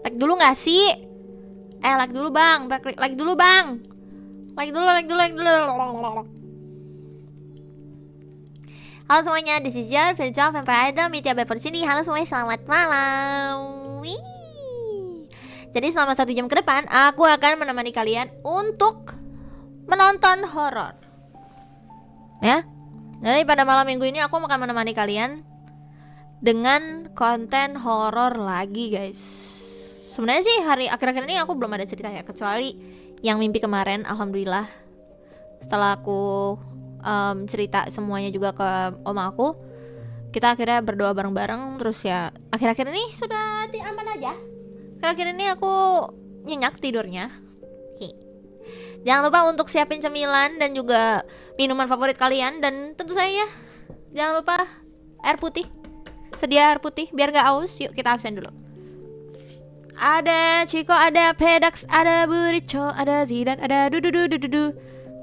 Like dulu nggak sih? Like dulu bang, like dulu bang, like dulu. Halo semuanya, this is your virtual vampire idol Mythia by sini. Halo semuanya, selamat malam. Wih. Jadi selama 1 jam ke depan, aku akan menemani kalian untuk menonton horor. Ya. Jadi pada malam minggu ini aku akan menemani kalian dengan konten horor lagi, guys. Sebenarnya sih hari akhir-akhir ini aku belum ada cerita ya, kecuali yang mimpi kemarin. Alhamdulillah setelah aku cerita semuanya juga ke oma aku, kita akhirnya berdoa bareng-bareng. Terus ya akhir-akhir ini sudah aman aja. Akhir-akhir ini aku nyenyak tidurnya. Jangan lupa untuk siapin cemilan dan juga minuman favorit kalian. Dan tentu saja jangan lupa air putih. Sedia air putih biar gak aus. Yuk kita absen dulu. Ada Ciko, ada Pedax, ada Burico, ada Zidan, ada Dudu,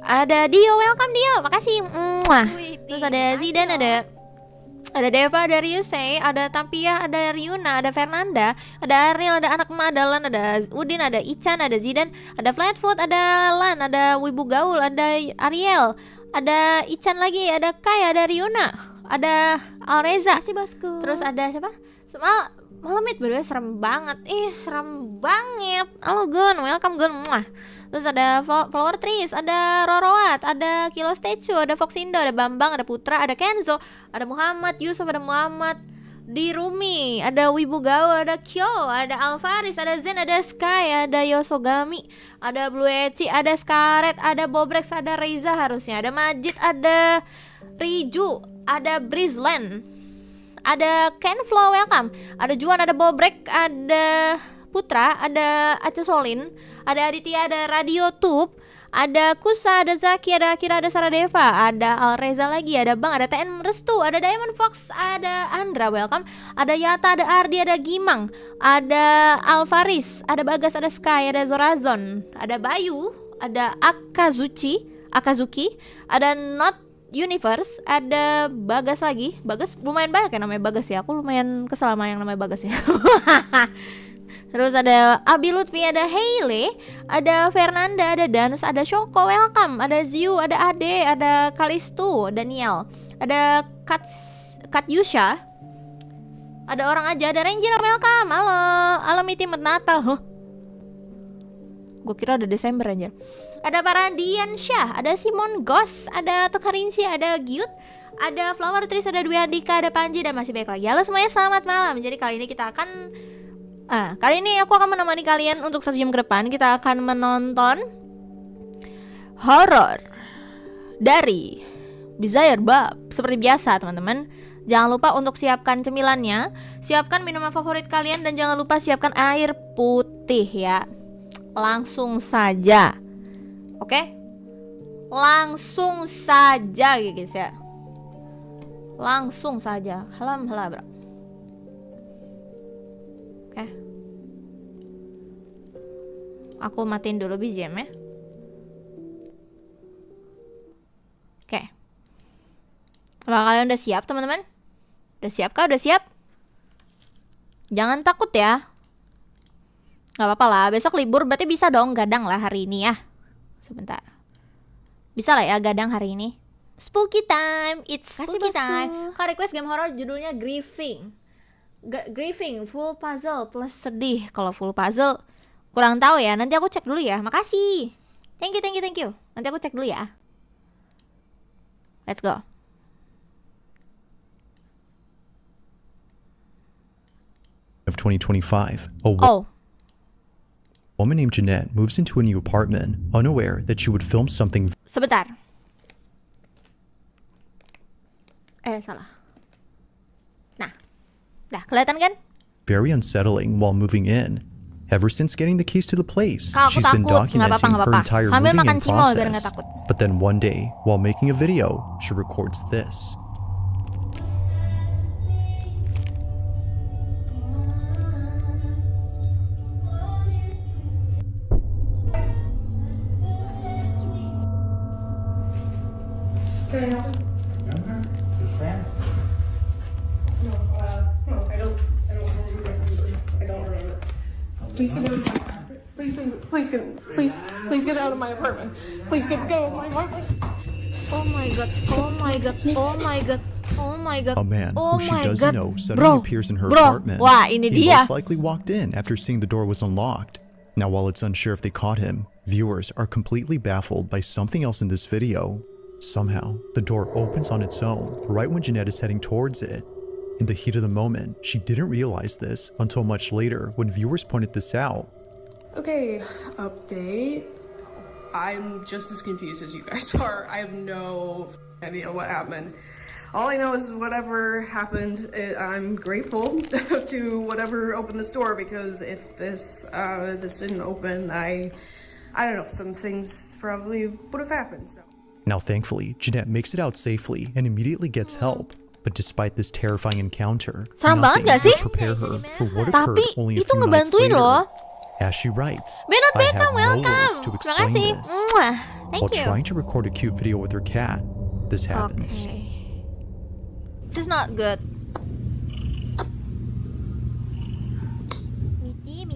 ada Dio, welcome Dio, makasih. Terus ada Zidan, ada Deva, ada Ryusei, ada Tampia, ada Ryuna, ada Fernanda, ada Ariel, ada anak Madalan, ada Udin, ada Ican, ada Zidan, ada Flatfoot, ada Lan, ada Wibu Gaul, ada Ariel, ada Ican lagi, ada Kai, ada Ryuna, ada Alreza. Masih bosku. Terus ada siapa? Malam itu berdua serem banget. Serem banget. Halo Gun, welcome Gun. Terus ada Flower Trees, ada Roroat, ada Kilo Statue, ada Foxindo, ada Bambang, ada Putra, ada Kenzo, ada Muhammad, Yusuf, ada Muhammad di Rumi, ada Wibu Gaul, ada Kyo, ada Alvaris, ada Zen, ada Sky, ada Yosogami, ada Blue Eci, ada Scarlet, ada Bobrex, ada Reza harusnya, ada Majid, ada Riju, ada Brizland, ada Kenflow, welcome, ada Juan, ada Bobrek, ada Putra, ada Aceh Solin, ada Aditya, ada Radio Tube, ada Kusa, ada Zaki, ada Akira, ada Saradeva, ada Alreza lagi, ada Bang, ada TN Restu, ada Diamond Fox, ada Andra, welcome, ada Yata, ada Ardi, ada Gimang, ada Alvaris, ada Bagas, ada Sky, ada Zorazon, ada Bayu, ada Akazuchi, Akazuki, ada Not Universe, ada Bagas lagi. Bagas lumayan banyak ya namanya Bagas ya. Aku lumayan kesel sama yang namanya Bagas ya. Terus ada Abi Lutfi, ada Hailey, ada Fernanda, ada Dans, ada Shoko, welcome, ada Ziu, ada Ade, ada Kalistu, Daniel, ada Katyusha, ada orang aja, ada Ranger, welcome, halo, halo Mitimet Natal, gue kira udah Desember aja. Ada Paradian Syah, ada Simon Ghost, ada Tokarinci, ada Gyut, ada Flower Trees, ada Dwi Andika, ada Panji, dan masih banyak lagi. Halo semuanya, selamat malam. Jadi kali ini kita akan kali ini aku akan menemani kalian untuk 1 jam ke depan. Kita akan menonton horor dari Bizarre Bab. Seperti biasa teman-teman, jangan lupa untuk siapkan cemilannya, siapkan minuman favorit kalian, dan jangan lupa siapkan air putih ya. Langsung saja, oke? Langsung saja ya guys ya. Langsung saja. Halam bro. Oke. Aku matiin dulu BGM ya. Oke. Apa kalian udah siap teman-teman? Udah siap kah? Udah siap? Jangan takut ya. Gak apa-apa lah, besok libur berarti bisa dong gadang lah hari ini ya. Sebentar. Bisa lah ya gadang hari ini. Spooky time, it's spooky time. Kak request game horror judulnya Grieving. Grieving, full puzzle plus sedih. Kalau full puzzle kurang tahu ya, nanti aku cek dulu ya. Makasih. Thank you. Nanti aku cek dulu ya. Let's go. Of 2025. Woman named Jeanette moves into a new apartment, unaware that she would film something. Sebentar. Salah. Nah, dah kelihatan kan? Very unsettling while moving in. Ever since getting the keys to the place, Kak, she's been takut. documenting her entire Sambil moving makan in cimol biar nggak process. takut. But then one day, while making a video, she records this. Can I help him? Remember? Your friends? No, I don't remember. Please get out of my apartment. Please get out of my apartment. Please get out of my apartment. Oh my god. A man Oh who she my doesn't God. know suddenly Bro. appears in her Bro. apartment. Wah, ini He dia. most likely walked in after seeing the door was unlocked. Now, while it's unsure if they caught him, viewers are completely baffled by something else in this video. Somehow, the door opens on its own right when Jeanette is heading towards it. In the heat of the moment, she didn't realize this until much later when viewers pointed this out. Okay, update. I'm just as confused as you guys are. I have no idea what happened. All I know is whatever happened, I'm grateful to whatever opened this door, because if this didn't open, I don't know, some things probably would have happened. So. Now, thankfully, Jeanette makes it out safely and immediately gets help. But despite this terrifying encounter, Serem nothing banget gak sih? could prepare her for what occurred Tapi only a itu few nights ngebantuin later. loh. As she writes, Benot I have Beckham, no welcome. words to Terima explain kasih. this. Thank While you. trying to record a cute video with her cat, this happens. Okay. This is not good. Miti.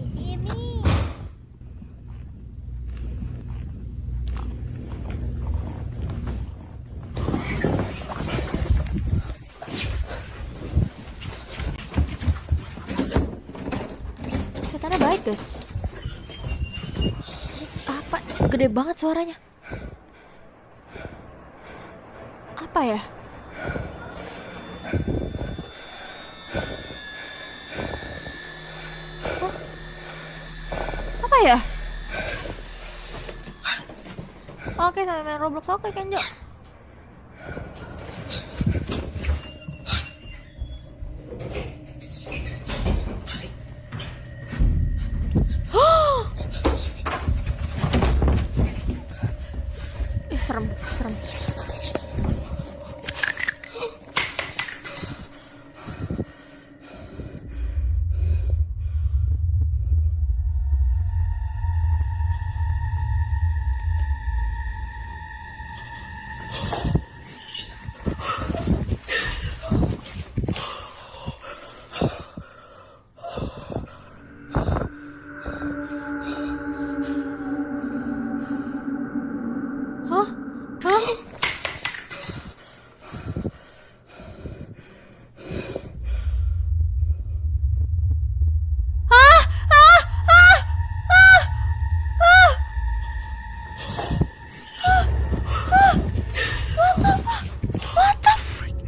Katanya baik guys. Apa? Gede banget suaranya. Apa ya? Oh. Apa ya? Oke, saya main Roblox. Oke, Kenjo. Serem.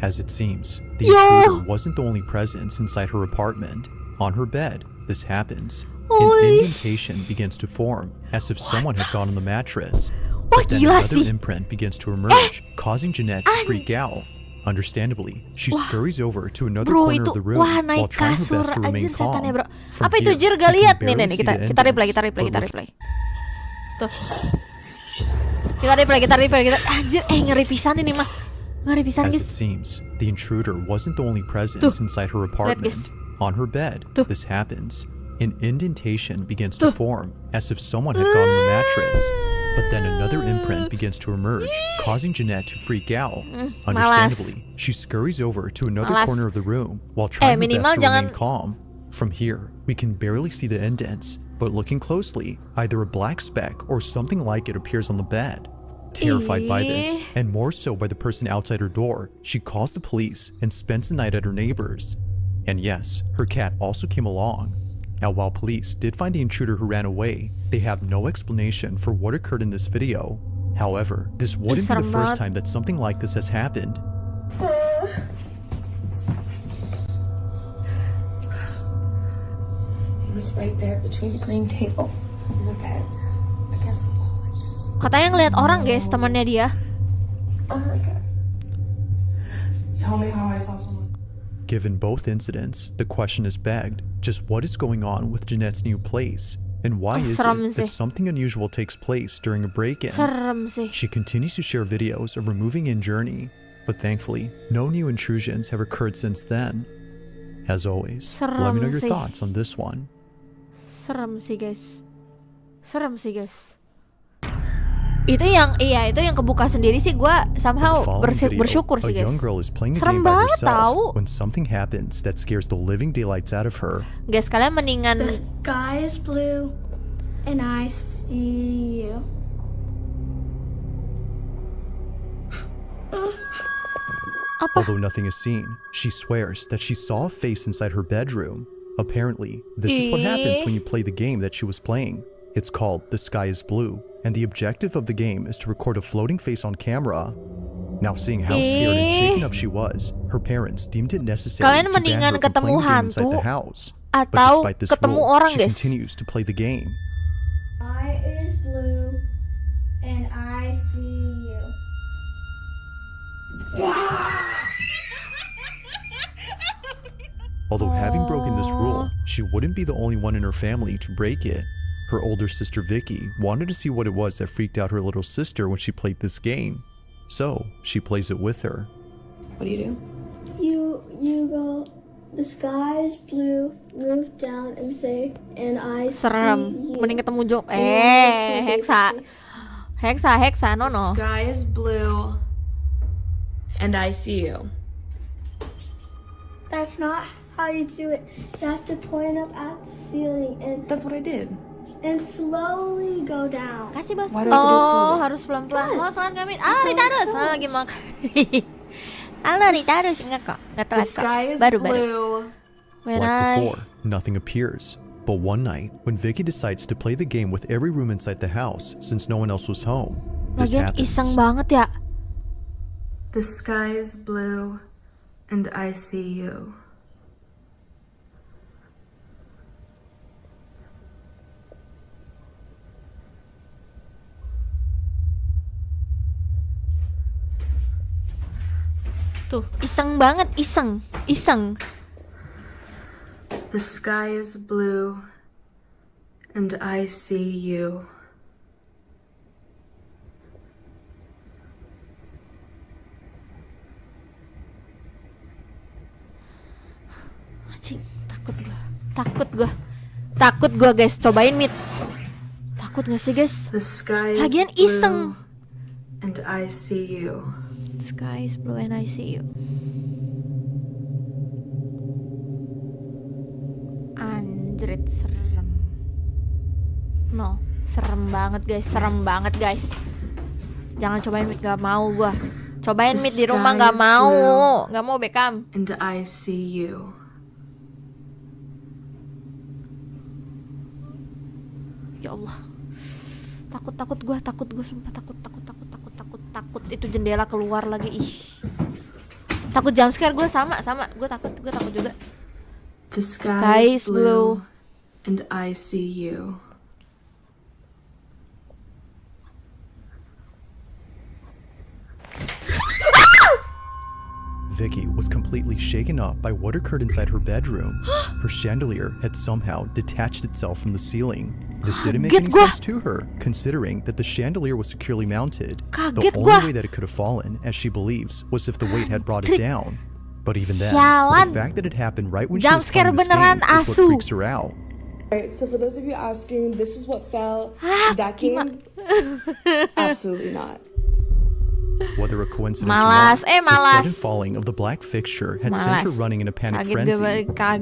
As it seems, the intruder wasn't the only presence inside her apartment. On her bed, this happens. An indentation begins to form, as if someone had gone on the mattress. But then another imprint begins to emerge, causing Jeanette to freak out. Understandably, she scurries over to another corner of the room while trying her best to remain calm. Apa itu Jir? Gak lihat nih, kita replay. Tuh. Kita replay. Anjir, ngeri pisan ini mah. Ngeri pisan, As guys. it seems, the intruder wasn't the only presence inside her apartment. On her bed, this happens. An indentation begins to form, as if someone had gone on the mattress. But then another imprint begins to emerge, causing Jeanette to freak out. Understandably, she scurries over to another corner of the room while trying her best to remain calm. From here, we can barely see the indents, but looking closely, either a black speck or something like it appears on the bed. Terrified by this, and more so by the person outside her door, she calls the police and spends the night at her neighbor's. And yes, her cat also came along. Now, while police did find the intruder who ran away, they have no explanation for what occurred in this video. However, this wouldn't be the first time that something like this has happened. It was right there between the green table and the bed, against the wall like this. Katanya ngeliat orang, guys, temannya dia. Oh my god. Tell me how I saw someone. Given both incidents, the question is begged, just what is going on with Jeanette's new place? And why is it that something unusual takes place during a break-in? She continues to share videos of her moving in journey, but thankfully, no new intrusions have occurred since then. As always, let me know your thoughts on this one. Serem sih, guys. Itu yang kebuka sendiri sih, gue somehow bersyukur sih, guys. Serem banget tau. When something happens that scares the living daylights out of her. Guys, kalian mendingan. The sky is blue and I see you. Although nothing is seen, she swears that she saw a face inside her bedroom. Apparently, this is what happens when you play the game that she was playing. It's called The Sky is Blue, and the objective of the game is to record a floating face on camera. Now, seeing how scared and shaken up she was, her parents deemed it necessary to ban her from playing the game inside the house. But despite this rule, she continues to play the game. Sky is blue and I see you. Although having broken this rule, she wouldn't be the only one in her family to break it. Her older sister Vicky wanted to see what it was that freaked out her little sister when she played this game. So, she plays it with her. What do? You go, the sky is blue, move down and say, and I see you. Mending ketemu Jok. Heksa, no. The sky is blue and I see you. That's not how you do it. You have to point up at the ceiling and That's what I did. And slowly go down. Kasih bos. Why do I do it slow? Harus pelan-pelan. Pelan-pelan Gamin. Rita harus. Lagi makan. Halo Rita harus. Enggak kok. Enggak telat kok. Baru. Like before, nothing appears. But one night, when Vicky decides to play the game with every room inside the house, since no one else was home, this happens. Iseng banget ya. The sky is blue and I see you. Tuh, iseng banget, iseng. The sky is blue and I see you. Anjing, takut gua guys, cobain Myth. Takut gak sih guys? The sky is Lagian blue iseng. and I see you. The sky is blue and I see you. Anjrit, serem. No, serem banget guys. Jangan cobain Myth, gak mau gua. Cobain Myth di rumah, gak mau Beckham. And I see you. Ya Allah, takut gua sumpah, takut. Itu jendela keluar lagi, ih. Takut jump scare gue sama. Gue takut juga. The sky is blue, blue. and I see you. Vicky was completely shaken up by what occurred inside her bedroom. Her chandelier had somehow detached itself from the ceiling. This didn't make any sense to her, considering that the chandelier was securely mounted. The only way that it could have fallen, as she believes, was if the weight had brought it down. But even then, the fact that it happened right when she was playing this game is what freaks her out. Alright, so for those of you asking, this is what fell. That game? Absolutely not. Whether a coincidence or not, the sudden falling of the black fixture had sent her running in a panic frenzy.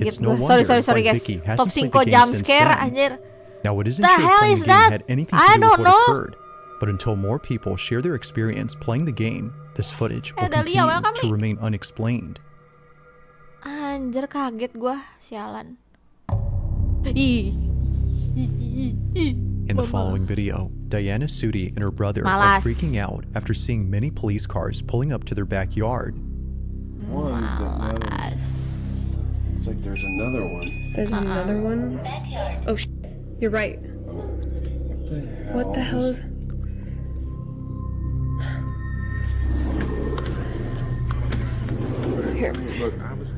It's no wonder why Vicky hasn't played the game since then. Now, it isn't sure if playing the game had anything to do with what occurred, but until more people share their experience playing the game, this footage will continue to remain unexplained. Anjir, kaget gue, sialan. In the following video, Diana, Sudi, and her brother are freaking out after seeing many police cars pulling up to their backyard. It's like there's another one. There's another one? Oh, you're right. What the hell is... Here. Look, I was...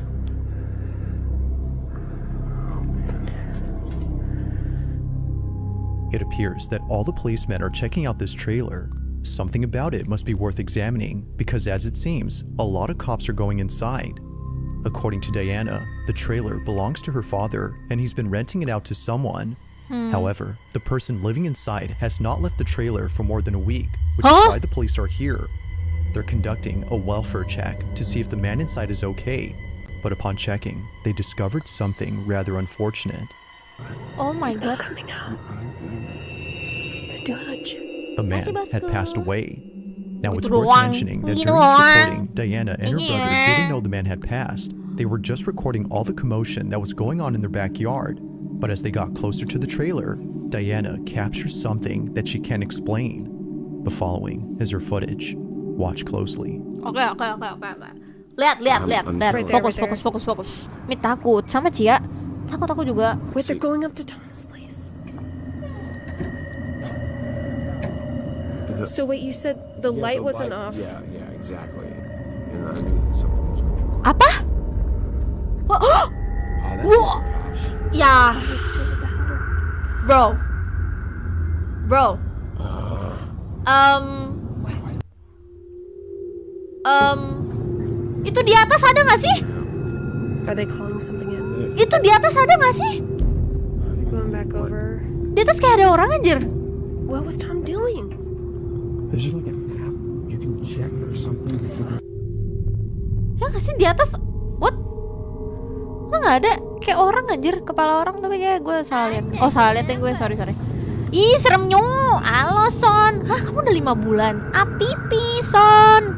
It appears that all the policemen are checking out this trailer. Something about it must be worth examining because, as it seems, a lot of cops are going inside. According to Diana, the trailer belongs to her father and he's been renting it out to someone. However, the person living inside has not left the trailer for more than a week, which is why the police are here. They're conducting a welfare check to see if the man inside is okay, but upon checking, they discovered something rather unfortunate. Oh my god. Coming out. They're doing a check. The man had passed away. Now it's worth mentioning that during this recording, Diana and her brother didn't know the man had passed. They were just recording all the commotion that was going on in their backyard. But as they got closer to the trailer, Diana captures something that she can't explain. The following is her footage. Watch closely. Oke. Lihat. Fokus. Mi takut sama Cia. Takut aku juga. Wait, they're going up to Tom's place. So wait, you said the light wasn't off. Yeah, exactly. And I knew something was going on. Apa? Whoa! Ya. Bro. Itu di atas ada nggak sih? Are they calling something in? Itu di atas ada nggak sih? Going back over. Di atas kayak ada orang anjir. What was Tom doing? Is there like an app you can check or something to figure out? Ya nggak sih di atas? What? Nggak ada. Kayak orang anjir, kepala orang, tapi kayak gue salah lihat. Oh, salah lihat yang gue, sorry. Ih, serem nyu. Halo, Son. Hah, kamu udah 5 bulan. Apipi, Son.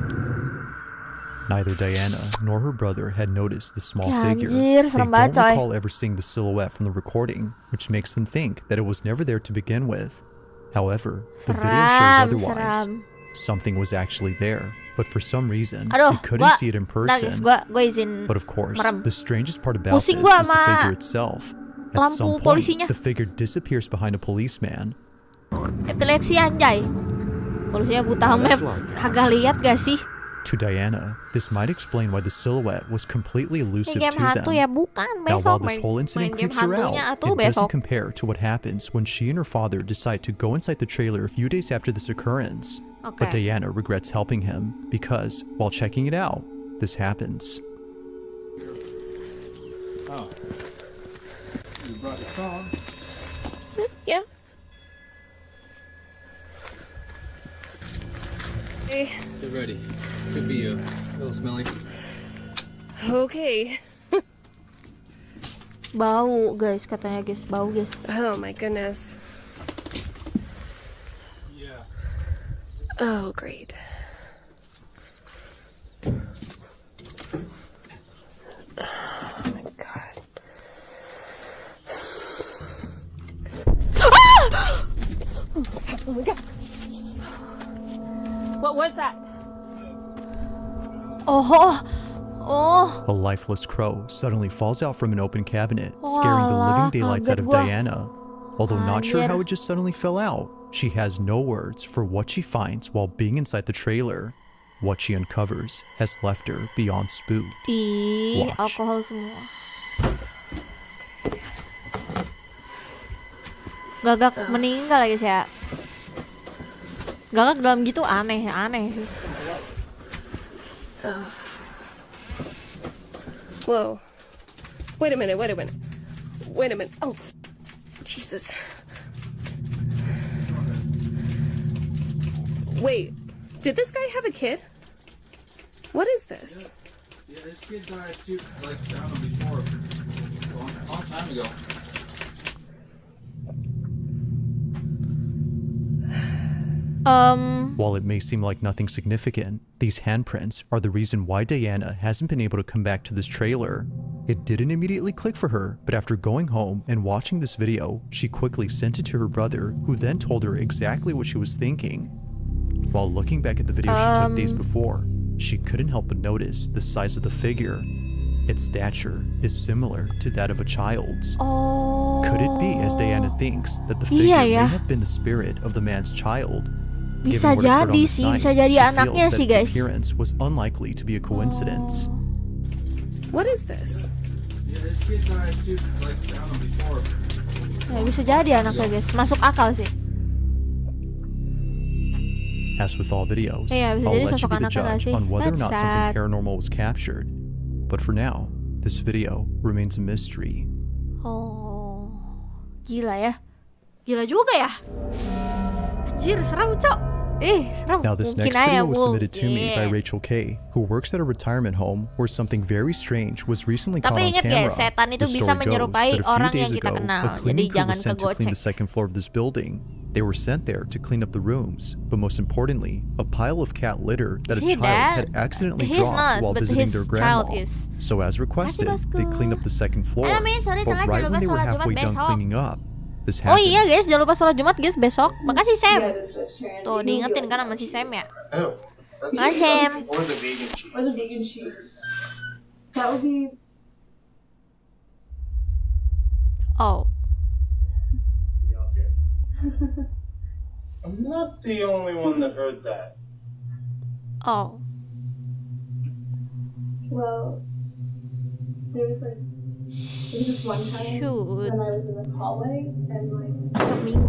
Neither Diana nor her brother had noticed the small figure. Anjir, They serem don't banget, coy. recall ever seeing the silhouette from the recording, which makes them think that it was never there to begin with. However, the video shows otherwise. Something was actually there, but for some reason, you couldn't see it in person. But of course, the strangest part about this is the figure itself. At some point, the figure disappears behind a policeman. Epilepsi anjay. Polisinya buta map. Kagak lihat gak sih? To Diana, this might explain why the silhouette was completely elusive to them. Ya bukan, Now, while this whole incident creeps her out, it doesn't compare to what happens when she and her father decide to go inside the trailer a few days after this occurrence. But Diana regrets helping him because, while checking it out, this happens. Oh. You brought the car? Yeah. Hey. Get ready. Could be a little smelly. Okay. Bau guys, katanya guys, bau guys. Oh my goodness. Yeah. Oh, great. Oh my god. Oh my god. What was that? Oh, Oh. A lifeless crow suddenly falls out from an open cabinet, scaring the living daylights out of Diana. Although not sure how it just suddenly fell out, she has no words for what she finds while being inside the trailer. What she uncovers has left her beyond spooked. Ih, Watch. alkohol semua. Gagak meninggal guys ya. Gagak dalam gitu aneh sih. Whoa. Wait a minute. Oh, Jesus. Wait, did this guy have a kid? What is this? Yeah, this kid died too, like, I don't know, before. A long time ago. While it may seem like nothing significant, these handprints are the reason why Diana hasn't been able to come back to this trailer. It didn't immediately click for her, but after going home and watching this video, she quickly sent it to her brother, who then told her exactly what she was thinking. While looking back at the video she took days before, she couldn't help but notice the size of the figure. Its stature is similar to that of a child's. Oh. Could it be, as Diana thinks, that the figure may have been the spirit of the man's child? Bisa Given what occurred on jadi this sih, night, bisa jadi she anaknya feels sih that its guys. appearance was unlikely to be a coincidence. What is this? Yeah, this kid died too, like, I don't know, before. Ya, bisa jadi anaknya guys, masuk akal sih. As with all videos, Iya, bisa I'll jadi let you sosok be the anaknya nggak judge sih? on whether or That's not sad. something paranormal was captured. But for now, this video remains a mystery. Oh, gila ya, gila juga ya. Anjir, seram cok. Seram. Now this Mungkin next aja video was submitted to me by mungkin. Rachel K, who works at a retirement home where something very strange was recently caught Tapi on ingat camera. guys, setan itu The bisa story menyerupai goes that a few orang days yang kita ago, kenal. a Jadi cleaning crew jangan was sent to clean kegocek. the second floor of this building. They were sent there to clean up the rooms, but most importantly, a pile of cat litter that a See child that? had accidentally He's dropped not, while but visiting his their child grandma. is. So as requested, bosku. they cleaned up the second floor. Ayo, Min, sorry, But telat, right jangan when they lupa were sholat halfway Jumat done besok. cleaning up, this Oh happens. iya guys, jangan lupa sholat Jumat guys besok. Makasih Sam. Tuh diingetin kan sama si Sam ya. Makasih Sam. Or the vegan cheese. Or the vegan cheese. That would be. Oh. I'm not the only one that heard that. Oh. Well, there was this one time Shoot. when I was in the hallway and like. Besok minggu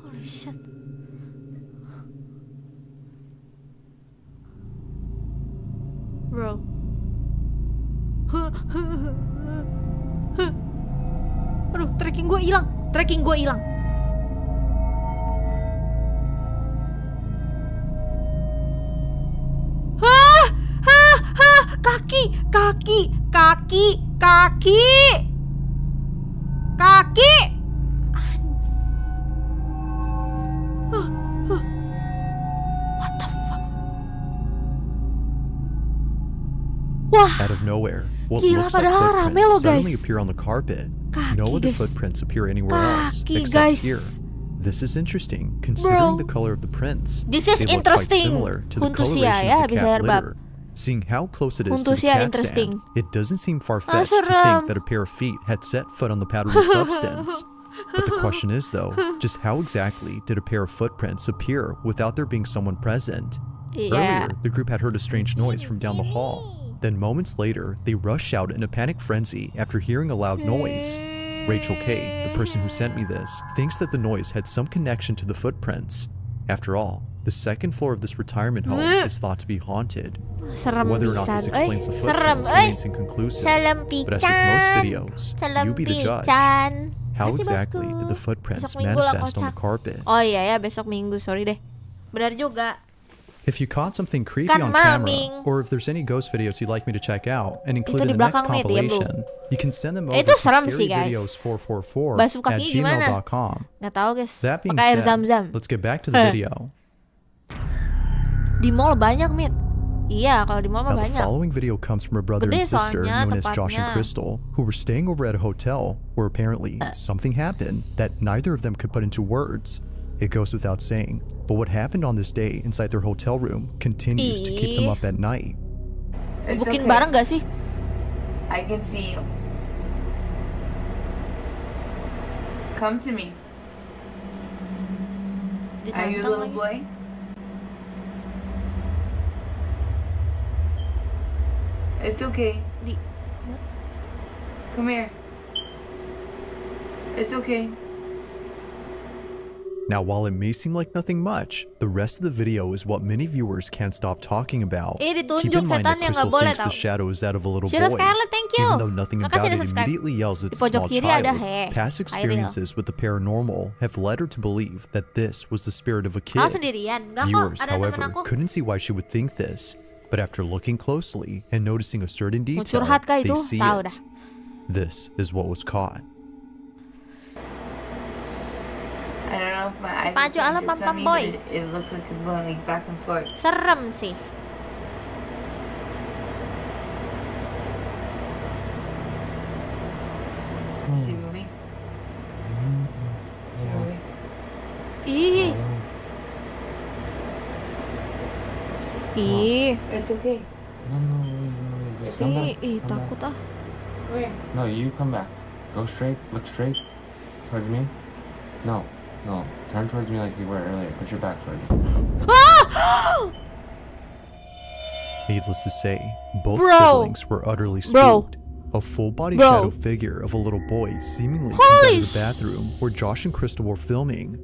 Holy shit. Bro. Aduh, tracking gue hilang. Kaki. What the fuck? Wah, Out of nowhere, what Gila, looks like padahal rame footprints loh, suddenly guys. appear on the carpet. Kaki, No other guys. footprints appear anywhere else Kaki, except guys. here. This is interesting, considering Bro. the color of the prints. This is They look interesting. quite similar to the Huntusia coloration ya, of the bisa cat herbab. litter. Seeing how close it is to the Huntusia cat interesting. sand, it doesn't seem far-fetched to seram. think that a pair of feet had set foot on the powdery substance. But the question is, though, just how exactly did a pair of footprints appear without there being someone present? Iya. Earlier, the group had heard a strange noise from down the hall. Then moments later, they rush out in a panic frenzy after hearing a loud noise. Rachel K, the person who sent me this, thinks that the noise had some connection to the footprints. After all, the second floor of this retirement home is thought to be haunted. Serem Whether or not this pisan. explains the Serem, footprints remains inconclusive. Salam But as with most pican. videos, Salam you be the judge. pican. How Makasih, exactly bosku. did the footprints Besok minggu lah, manifest on the kocak. carpet? Oh iya ya, besok minggu, sorry deh. Benar juga. If you caught something creepy Kan on camera, maming. or if there's any ghost videos you'd like me to check out and include Itu in di the next belakang, Mit, ya, bro. compilation, you can send them over Itu to serem sih, guys. scaryvideos444 Basuh at kakinya gimana? gmail.com. Nggak tahu guys. That being Pakai air said, zam-zam. let's get back to the video. Di mall banyak, Mit. Iya, kalau di mall mah Now, the banyak. following video comes from a brother Gede and sister soalnya known as Josh and tempatnya. Crystal, who were staying over at a hotel where apparently something happened that neither of them could put into words. It goes without saying, but what happened on this day inside their hotel room continues to keep them up at night. Bukin bareng gak sih? I can see you. Come to me. Are you a Ditantang little lagi. boy? It's okay. Come here. It's okay. Now, while it may seem like nothing much, the rest of the video is what many viewers can't stop talking about. Ditunjuk Keep in mind that setan yang Crystal nggak boleh thinks the tahu. shadow is that of a little Shadow boy, Scarlet, thank you. even though nothing Makasih about udah it subscribe. immediately yells it's Di a pojok small kiri ada child. he. Past Ayo, experiences with the paranormal have led her to believe that this was the spirit of a Kau kid. sendirian? Gak kok, Viewers, ada temen however, aku. couldn't see why she would think this, but after looking closely and noticing a certain Mau detail, curhat kah they itu? see Tahu it. dah. This is what was caught. I don't know if my eyes Pacu are ala trying to pam-pam me, boy. but it looks like it's going like back and forth. Serem sih. Is she moving? Is she moving? Ih. Ih. It's okay. No, just come Ih, back. ih, Come takut ah. Where? back. No, you come back. Go straight. Look straight towards me. No. Turn towards me like you were earlier. Put your back towards me. Needless to say, both Bro. siblings were utterly Bro. spooked. A full-body Bro. shadow figure of a little boy seemingly comes out Holy of the bathroom where Josh and Crystal were filming.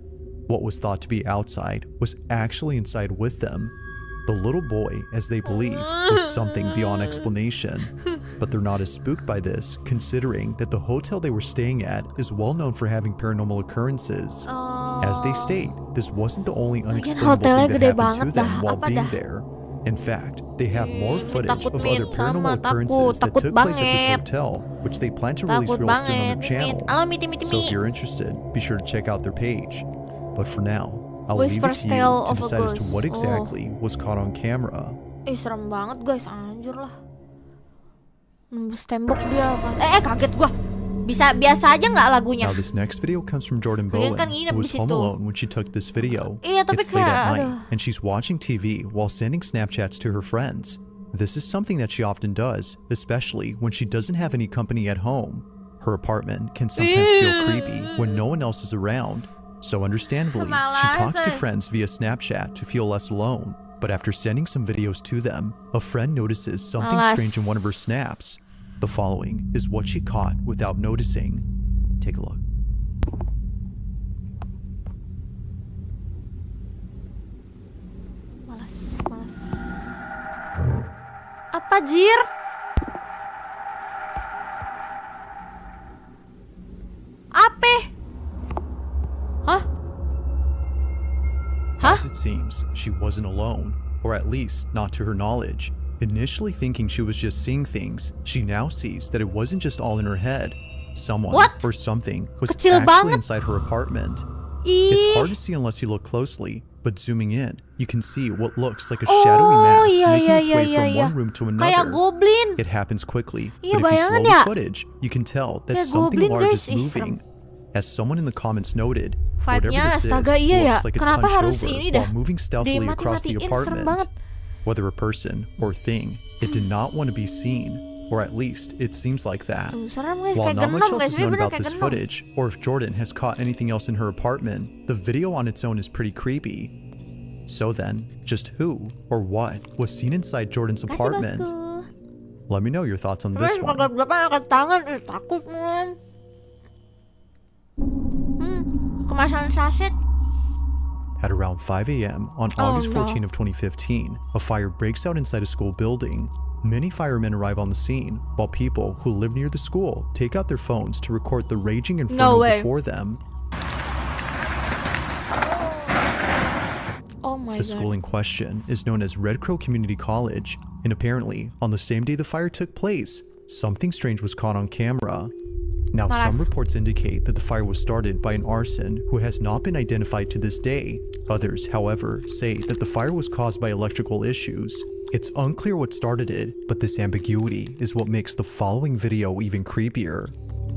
What was thought to be outside was actually inside with them. The little boy, as they believe, was something beyond explanation. But they're not as spooked by this, considering that the hotel they were staying at is well known for having paranormal occurrences. As they state, this wasn't the only unexplainable hotelnya thing gede that happened to banget them dah. while Apa being dah? there. In fact, they have more Min, footage takut, of Min, other paranormal sama, occurrences that takut took place at this banget. hotel, which they plan to release Takut real soon on banget. their channel. Halo, Miti, Miti, So if Miti. you're interested, be sure to check out their page. But for now, I'll leave it Whisper's to you Tale to of a decide as to Ghost. what Oh. exactly was caught on camera. Serem banget guys, anjir lah. Nembus tembok dia apa? Kaget gua. Bisa biasa aja nggak lagunya? Now this next video comes from Jordan Kalian Bowen, kan nginep who di was home situ. alone when she took this video. Iya, tapi It's late kayak, at night, aduh. and she's watching TV while sending Snapchats to her friends. This is something that she often does, especially when she doesn't have any company at home. Her apartment can sometimes feel creepy when no one else is around, so understandably, she talks to friends via Snapchat to feel less alone. But after sending some videos to them, a friend notices something strange in one of her snaps. The following is what she caught without noticing. Take a look. Malas. Apa jir? Apa? Hah? As it seems, she wasn't alone, or at least not to her knowledge. Initially thinking she was just seeing things, she now sees that it wasn't just all in her head. Someone What? or something was Kecil actually banget. inside her apartment. Ih. It's hard to see unless you look closely, but zooming in, you can see what looks like a shadowy mass iya, making its way iya, from iya. one room to Kayak another. goblin. It happens quickly, Iya, but if you bayangan slow the ya. footage, you can tell that Kayak something goblin, large guys. is moving. As someone in the comments noted, whatever Vibe-nya this is astaga iya ya. looks like it's Kenapa hunched harus over ini while dah? moving stealthily across the Dimati-matiin, serem apartment. banget. Whether a person or thing, it did not want to be seen, or at least it seems like that. Serem guys, While kayak not much genom else guys. is known Bener-bener about kayak this genom. footage, or if Jordan has caught anything else in her apartment, the video on its own is pretty creepy. So then, just who or what was seen inside Jordan's Kasih apartment? bosku. Let me know your thoughts on this Terus one. gelap-gelapan angkat tangan, takut man. Kemasan saset. At around 5 a.m. on August 14 of 2015, a fire breaks out inside a school building. Many firemen arrive on the scene, while people who live near the school take out their phones to record the raging inferno way. before them. Oh my The god. school in question is known as Red Crow Community College, and apparently, on the same day the fire took place, something strange was caught on camera. Now, some reports indicate that the fire was started by an arson who has not been identified to this day. Others, however, say that the fire was caused by electrical issues. It's unclear what started it, but this ambiguity is what makes the following video even creepier.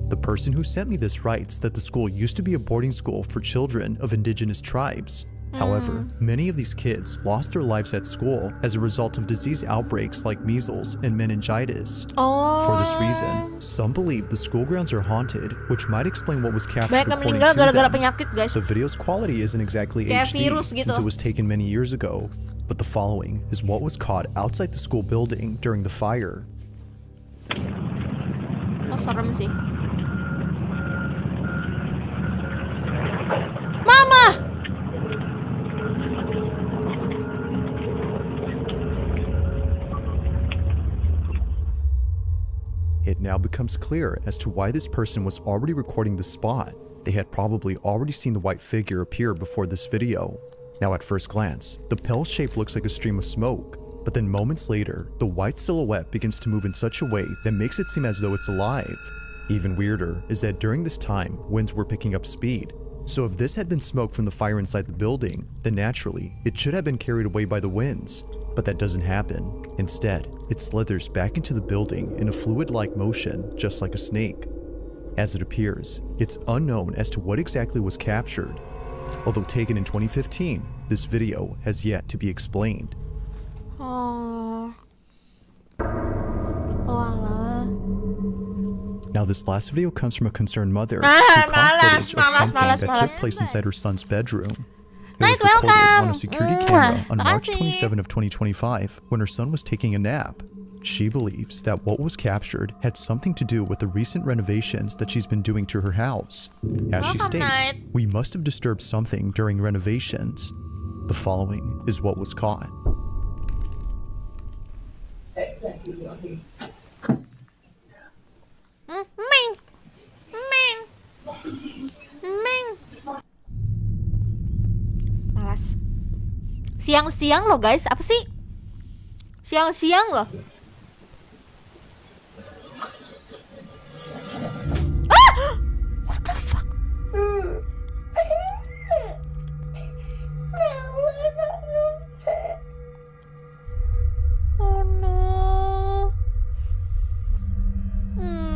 The person who sent me this writes that the school used to be a boarding school for children of indigenous tribes. However, many of these kids lost their lives at school as a result of disease outbreaks like measles and meningitis. For this reason, some believe the school grounds are haunted, which might explain what was captured according to them. The video's quality isn't exactly HD since it was taken many years ago, but the following is what was caught outside the school building during the fire. Oh, serem sih. Mama! It now becomes clear as to why this person was already recording the spot. They had probably already seen the white figure appear before this video. Now at first glance, the pale shape looks like a stream of smoke, but then moments later, the white silhouette begins to move in such a way that makes it seem as though it's alive. Even weirder is that during this time, winds were picking up speed. So if this had been smoke from the fire inside the building, then naturally, it should have been carried away by the winds. But that doesn't happen. Instead, it slithers back into the building in a fluid-like motion, just like a snake. As it appears, it's unknown as to what exactly was captured. Although taken in 2015, this video has yet to be explained. Oh. Walah. Now this last video comes from a concerned mother who caught footage of something that took place inside her son's bedroom. It was recorded on a security camera on March 27 of 2025 when her son was taking a nap. She believes that what was captured had something to do with the recent renovations that she's been doing to her house. As she states, we must have disturbed something during renovations. The following is what was caught. Malas. Siang-siang loh guys, apa sih? Siang-siang loh. Ah! What the fuck? Oh no.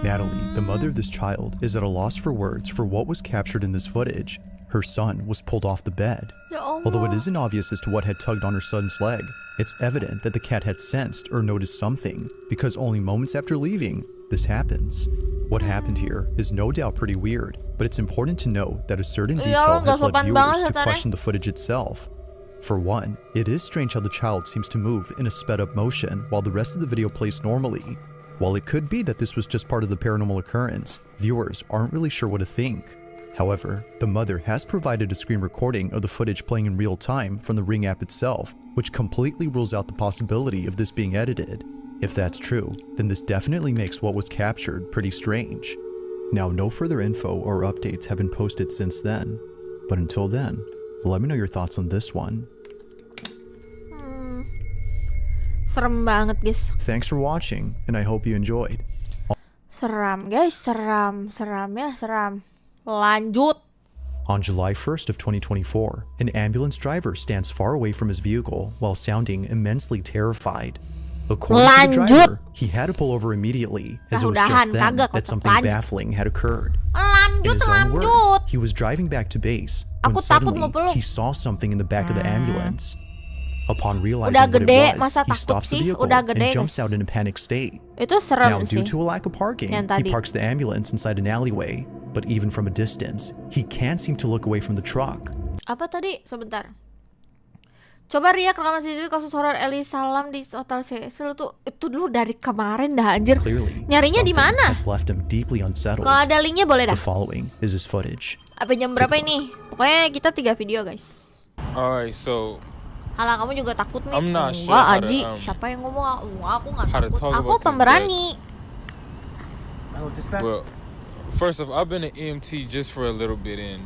Natalie, the mother of this child, is at a loss for words for what was captured in this footage. Her son was pulled off the bed. Although it isn't obvious as to what had tugged on her son's leg, it's evident that the cat had sensed or noticed something, because only moments after leaving, this happens. What happened here is no doubt pretty weird, but it's important to note that a certain detail has led viewers to question the footage itself. For one, it is strange how the child seems to move in a sped-up motion while the rest of the video plays normally. While it could be that this was just part of the paranormal occurrence, viewers aren't really sure what to think. However, the mother has provided a screen recording of the footage playing in real time from the Ring app itself, which completely rules out the possibility of this being edited. If that's true, then this definitely makes what was captured pretty strange. Now, no further info or updates have been posted since then, but until then, let me know your thoughts on this one. Serem banget guys. Thanks for watching, and I hope you enjoyed. Seram guys, seram ya, seram. Lanjut. On July 1st of 2024, an ambulance driver stands far away from his vehicle while sounding immensely terrified. According to the driver, he had to pull over immediately, as it was just then that something baffling had occurred. In his own words, he was driving back to base when suddenly he saw something in the back of the ambulance. Upon realizing what it was, he stops the vehicle and jumps out in a panic state. Itu serem Now, due to a lack of parking, he parks the ambulance inside an alleyway. But even from a distance, he can't seem to look away from the truck. Apa tadi? Sebentar. Coba Ria rekaman CCTV kasus horor Eli Salam di Hotel Cecil tuh itu dulu dari kemarin dah anjir. Clearly, nyarinya di mana? Has left him deeply unsettled. Kalau ada linknya boleh dah. The following is his footage. Apa jam berapa ini? Pokoknya kita 3 video guys. Alright, so Halah kamu juga takut nih? I'm not sure Enggak how Aji, to, siapa yang ngomong? Aku nggak how to takut. talk Aku about this, pemberani. well, first off, I've been an EMT just for a little bit, and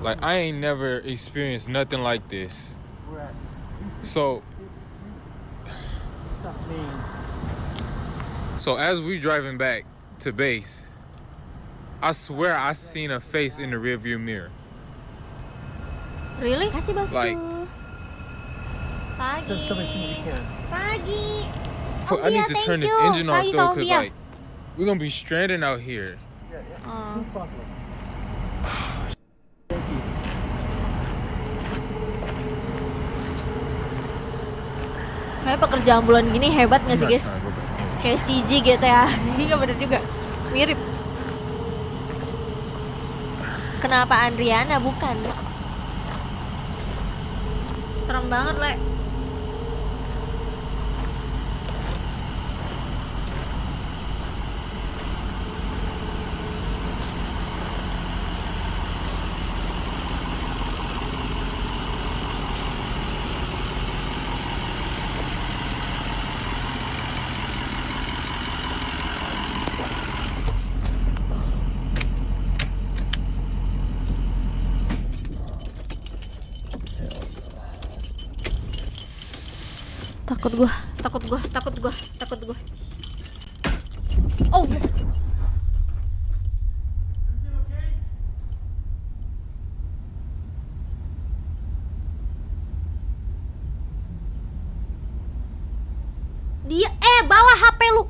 like I ain't never experienced nothing like this. So as we driving back to base, I swear I seen a face in the rearview mirror. Really? Kasih bosku. Like Pagi. Pagi. I need to turn this engine off Pagi, though, Kak cause Ovia. like we're gonna be stranded out here. Kayak pekerjaan bulan gini hebat nggak sih guys? Kayak CG GTA. Iya bener juga. Mirip. Kenapa Andriana bukan? Serem banget, Le. Takut gua. Oh. Dia bawa HP lu.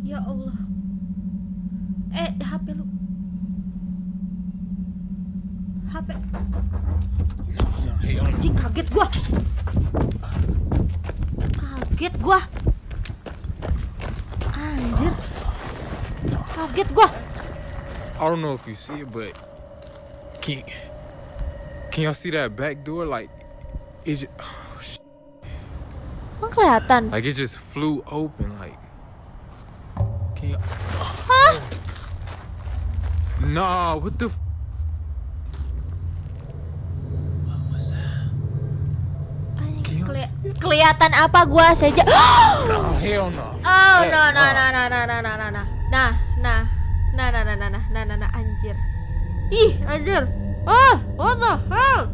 Ya Allah. HP lu. HP. Anjing, kaget gua. Anjir. Kaget gua. I don't know if you see it, but can y'all see that back door? Like it just, Emang kelihatan? like it just flew open. Like can you? Nah, what the? Kelihatan apa gua saja? No, hell no. Oh no. Nah, anjir. Ih, anjir. What the hell?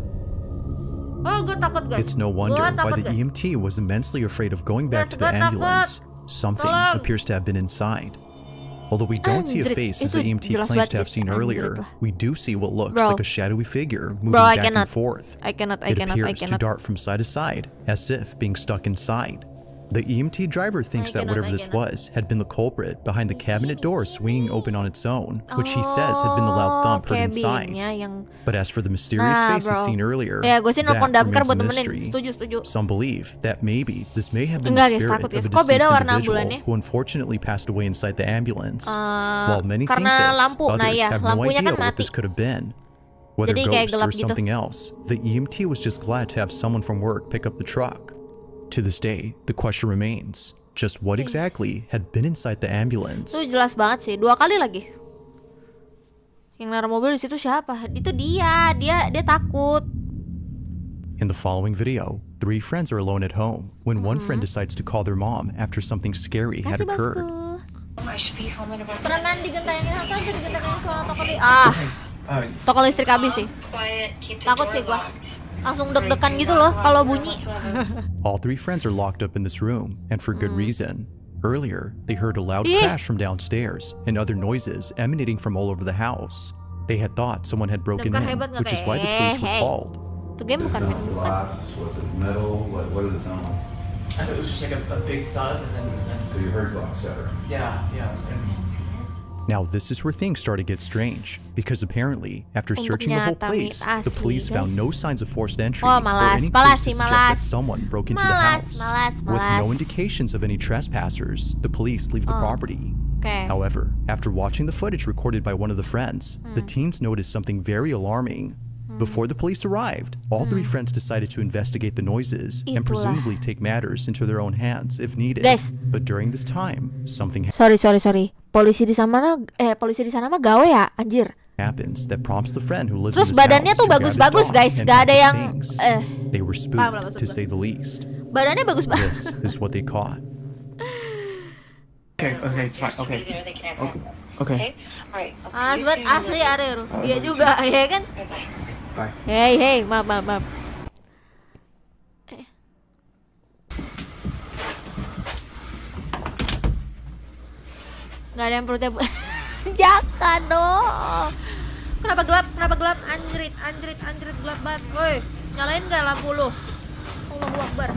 Gue takut guys. It's no wonder why the EMT was immensely afraid of going back to the ambulance. Something appears to have been inside. Although we don't see a face as the EMT claims to have seen earlier, we do see what looks like a shadowy figure moving back and forth. It appears to dart from side to side, as if being stuck inside. The EMT driver thinks that whatever this was had been the culprit behind the cabinet door swinging open on its own, which he says had been the loud thump heard inside. But as for the mysterious face he'd seen earlier, that remains a mystery. Some believe that maybe this may have been the spirit of a deceased individual who unfortunately passed away inside the ambulance. While many think this, others have no idea what this could have been. Whether ghost or something else, the EMT was just glad to have someone from work pick up the truck. To this day, the question remains, just what exactly had been inside the ambulance? Itu jelas banget sih, 2 kali lagi. Yang naruh mobil di situ siapa? Itu dia takut. In the following video, 3 friends are alone at home when one friend decides to call their mom after something scary had occurred. Serangan digentengin apa sih digentengin suara toko di toko listrik habis sih. Takut sih gua. Langsung deg-degan gitu loh kalau bunyi. All 3 friends are locked up in this room, and for good reason. Earlier, they heard a loud crash from downstairs and other noises emanating from all over the house. They had thought someone had broken in, which is why the police were called. Itu game bukan main bukan. Was it metal? What did it sound like? I thought it was just like a big thud, and then So you heard glass shatter? yeah. Now this is where things start to get strange, because apparently, after searching the whole place, the police found no signs of forced entry or any clues to suggest that someone broke into the house. With no indications of any trespassers, the police leave the property. However, after watching the footage recorded by one of the friends, the teens noticed something very alarming. Before the police arrived, all 3 friends decided to investigate the noises and presumably take matters into their own hands if needed. But during this time, something Sorry. Polisi di sana mah gawe ya, anjir. happens that prompts the friend who lives Terus in this badannya house tuh to grab his bagus-bagus dog guys, and gak ada pack his yang things. They were spooked to say the least. Badannya bagus banget. This is what they caught. Okay, it's fine. Okay. Asli Ariel. Dia juga, ya kan? Bye. Hey, maaf. Nggak ada yang perutnya Jaka dong. Kenapa gelap? Kenapa gelap? Anjrit, anjrit, anjrit, gelap banget. Woi, nyalain nggak lampu lu? Allahu Akbar.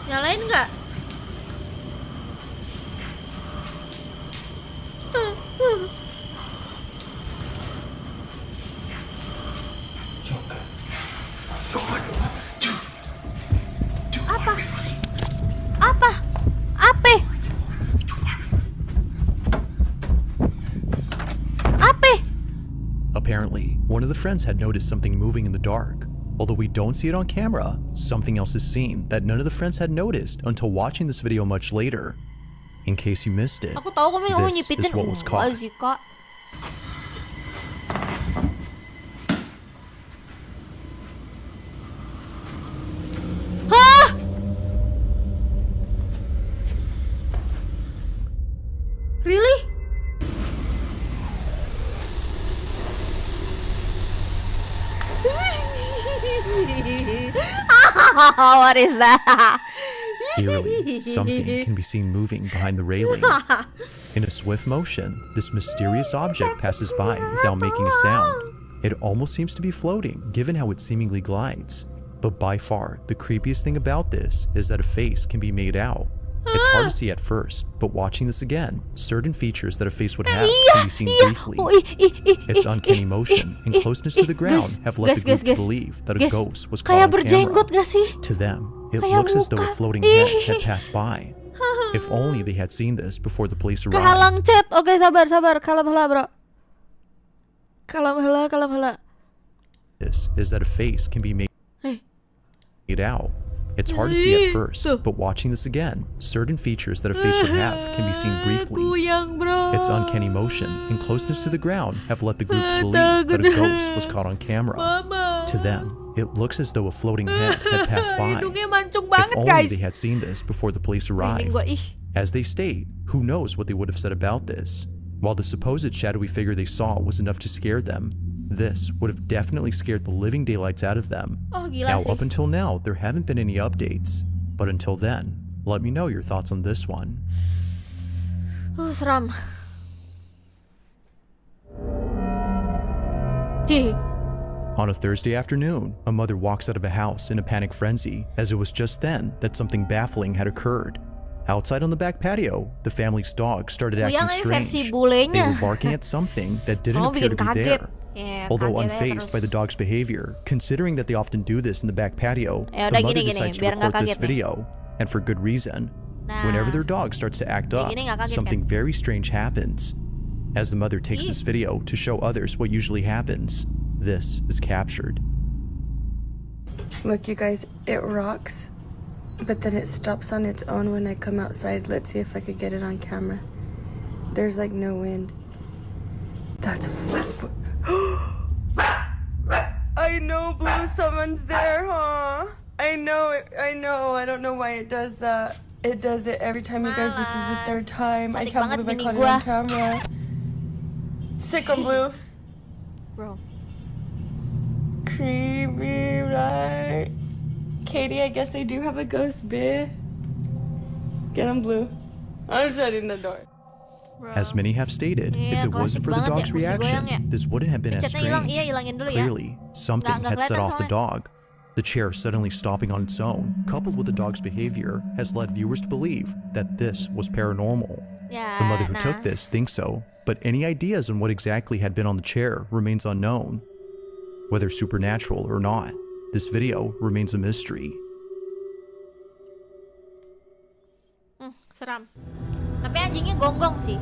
Nyalain nggak? Apa? Apa? Apa? Apa? Apparently, one of the friends had noticed something moving in the dark. Although we don't see it on camera, something else is seen that none of the friends had noticed until watching this video much later. In case you missed it, Aku tahu kamu this nyipitin is what was caught. Zika. Hah? Really? What is that? Eerily, something can be seen moving behind the railing. In a swift motion, this mysterious object passes by without making a sound. It almost seems to be floating, given how it seemingly glides. But by far, the creepiest thing about this is that a face can be made out. It's hard to see at first, but watching this again, certain features that a face would have can be seen briefly. Its uncanny motion and closeness to the ground have led the group to believe that a ghost was caught on camera. To them, it looks as though a floating head had passed by. If only they had seen this before the police arrived. Kehalang chat. Oke, sabar, sabar. Kalem heula, bro. Kalem heula, kalem heula. This is that a face can be made out. It's hard to see at first, but watching this again, certain features that a face would have can be seen briefly. Its uncanny motion and closeness to the ground have led the group to believe that a ghost was caught on camera. To them, it looks as though a floating head had passed by. If only they had seen this before the police arrived. As they state, who knows what they would have said about this. While the supposed shadowy figure they saw was enough to scare them, this would have definitely scared the living daylights out of them. Now, up until now, there haven't been any updates. But until then, let me know your thoughts on this one. Seram. On a Thursday afternoon, a mother walks out of a house in a panic frenzy, as it was just then that something baffling had occurred. Outside on the back patio, the family's dog started acting strange. They were barking at something that didn't appear to be there. Although unfazed by the dog's behavior, considering that they often do this in the back patio, the mother decides to record this video, and for good reason. Whenever their dog starts to act up, something very strange happens. As the mother takes this video to show others what usually happens, this is captured. Look, you guys, it rocks, but then it stops on its own when I come outside. Let's see if I could get it on camera. There's like no wind. That's I know, Blue, someone's there, huh? I know it, I know. I don't know why it does that. It does it every time, you guys. This is the third time. I can't believe I caught it on camera. Sick on Blue. Bro. Creepy, right? Katie, I guess I do have a ghost, bitch. Get on Blue. I'm shutting the door. As many have stated, if it wasn't for the dog's reaction, this wouldn't have been as strange. Clearly, something had set off the dog. The chair suddenly stopping on its own, coupled with the dog's behavior, has led viewers to believe that this was paranormal. The mother who took this thinks so, but any ideas on what exactly had been on the chair remains unknown. Whether supernatural or not, this video remains a mystery. Seram. Tapi anjingnya gonggong sih.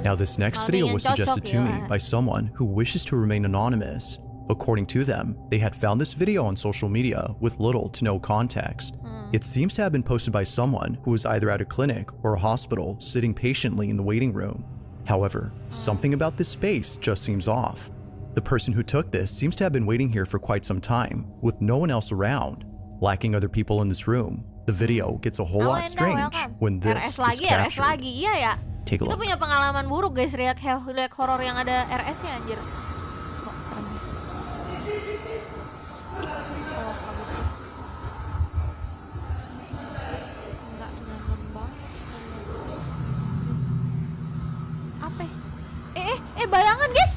Now this next video was suggested to me by someone who wishes to remain anonymous. According to them, they had found this video on social media with little to no context. It seems to have been posted by someone who was either at a clinic or a hospital sitting patiently in the waiting room. However, something about this space just seems off. The person who took this seems to have been waiting here for quite some time, with no one else around. Lacking other people in this room, the video gets a whole lot strange when this is captured. Iya ya. Take a Itu look. punya pengalaman buruk guys, lihat horor yang ada RS-nya anjir. Kok serem. Enggak nyaman banget. Apa? Bayangan guys.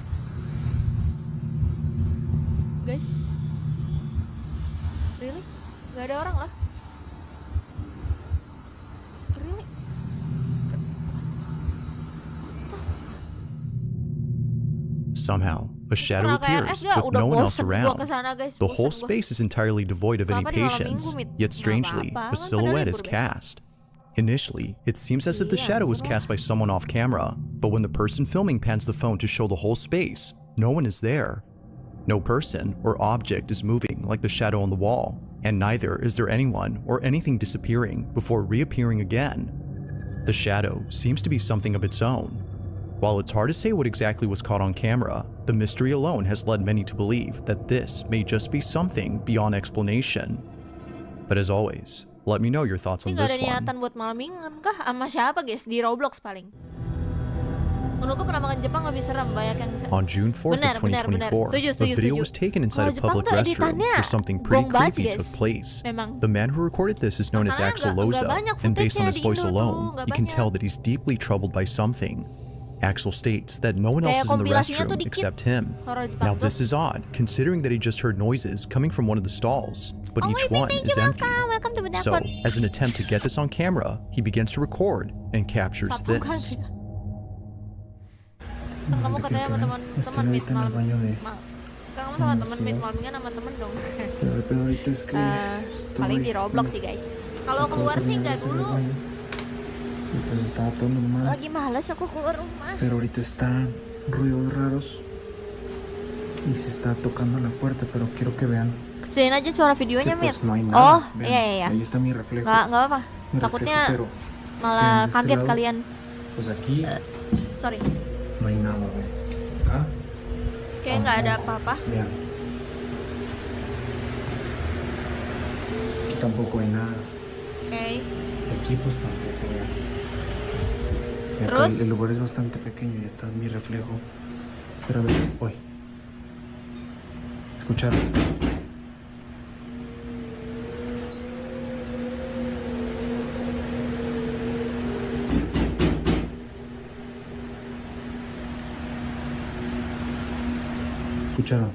Guys. Really? Gak ada orang lah. Really? Somehow, a shadow appears with no one else around. The whole space is entirely devoid of any patience, yet strangely, a silhouette is cast. Initially, it seems as if the shadow was cast by someone off camera, but when the person filming pans the phone to show the whole space, no one is there. No person or object is moving like the shadow on the wall, and neither is there anyone or anything disappearing before reappearing again. The shadow seems to be something of its own. While it's hard to say what exactly was caught on camera, the mystery alone has led many to believe that this may just be something beyond explanation. But as always, let me know your thoughts on Ini gak this ada one. niatan buat malmingan kah? Sama siapa guys? Di Roblox paling. Menurutku penampakan Jepang lebih serem, banyak yang bisa. On June 4th of 2024, a video was taken inside a public restroom for something pretty creepy took place. The man who recorded this is known as 𝐶𝐤𝐬𝐜𝐸, and based on his voice alone, you can tell that he's deeply troubled by something. 𝐶𝐤𝐬𝐜 states that no one else is in the restroom except him. Now this is odd, considering that he just heard noises coming from one of the stalls, but each one is empty. So, as an attempt to get this on camera, he begins to record and captures this. Kamu katanya sama teman meet malam. Kamu sama teman meet malmingan sama temen dong. Paling di Roblox sih guys. Kalau keluar sih nggak dulu. Lagi malas aku keluar rumah. Pero ahorita están ruidos raros y se está tocando la puerta, pero quiero que vean. Kecilin aja suara videonya, Mir. No Oh, iya. Ahí está mi reflejo. Nggak apa-apa. Takutnya malah kaget kalian. Pues aquí. Sorry. No hay nada, güey. Acá. Kayak nggak ada apa-apa. Vean. Aquí tampoco hay nada. Okay. Aquí pues tampoco, vean. Terus? El lugar es bastante pequeño y está mi reflejo. Pero a ver, hoy. ¿Escucharon? ¿Escucharon?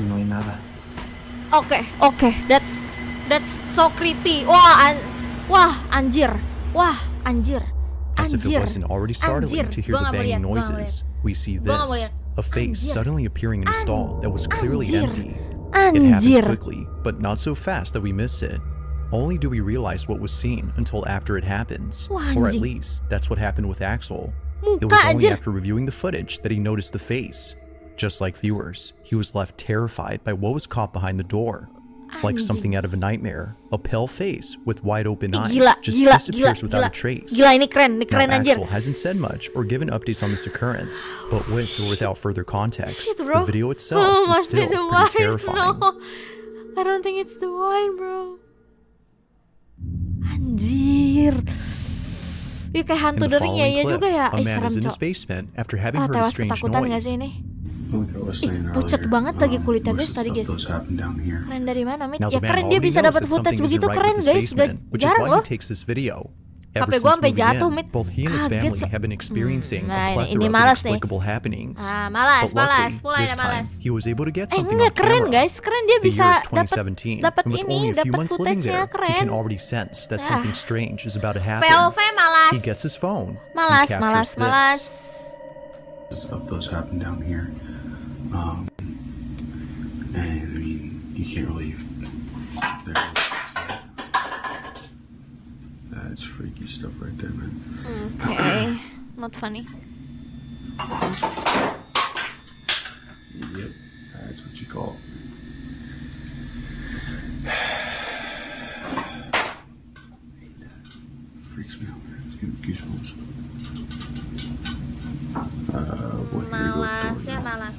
No hay nada. Oke, that's so creepy. Wah, anjir. As if it wasn't already startling to hear the banging noises, we see this, a face suddenly appearing in a stall that was clearly empty. It happens quickly, but not so fast that we miss it. Only do we realize what was seen until after it happens. Or at least, that's what happened with Axel. It was only after reviewing the footage that he noticed the face. Just like viewers, he was left terrified by what was caught behind the door. Like something out of a nightmare, a pale face with wide open eyes just disappears without a trace. Gila, ini keren Now, anjir. Axel hasn't said much or given updates on this occurrence, but with or without further context, Shit, bro. the video itself is still pretty terrifying. No, I don't think it's the wine, bro. Anjir. Ini kayak hantu In the dering ya following juga clip, ya. a man Serem is in his cok. basement after having heard a Tewas strange ketakutan gak sih noise. ini? Pucat banget lagi kulitnya guys tadi guys. Keren dari mana, Mit? Now Ya the man keren dia already bisa knows dapat that footage something isn't begitu right keren with his guys. basement, which is Jarang why loh. he takes this video. Ever HP since gua sampai moving jatuh, in, Mit. both he and his Kaget, family Cok. have been experiencing Nah, a ini plethora of malas nih. inexplicable happenings. Malas, But luckily, mulai this time, malas. he was able to get something Enggak, on keren camera. guys. Keren dia The bisa year is 2017, dapat and with ini, only a few dapat months living footage-nya there, he keren. can already sense that something strange is about to happen. POV malas. He gets his phone Malas, and malas, captures malas. this. Stuff does happen down here. And I mean, you can't really. That's freaky stuff right there, man. Okay, not funny. fault. Freaks me out, man. It's giving me goosebumps. What can you Malas ya, malas.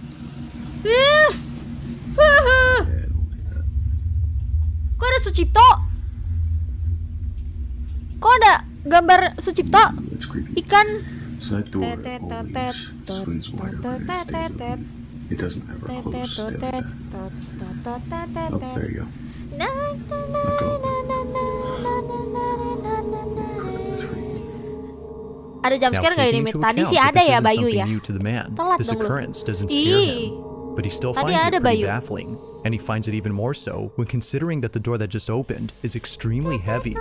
Kok ada Sucipto? Kok ada gambar Sucipto? Ikan. So that door always swings wider when it stays open. It doesn't ever close steady. Oh, there you go. Ada jump Now, scare nggak ini? taking into Tadi account sih that ada this ya isn't Bayu something ya. new to the man, Telat this dong lu. occurrence doesn't scare Ih. him, but he still Tadi finds ada it pretty Bayu. baffling, and he finds it even more so when considering that the door that just opened is extremely heavy.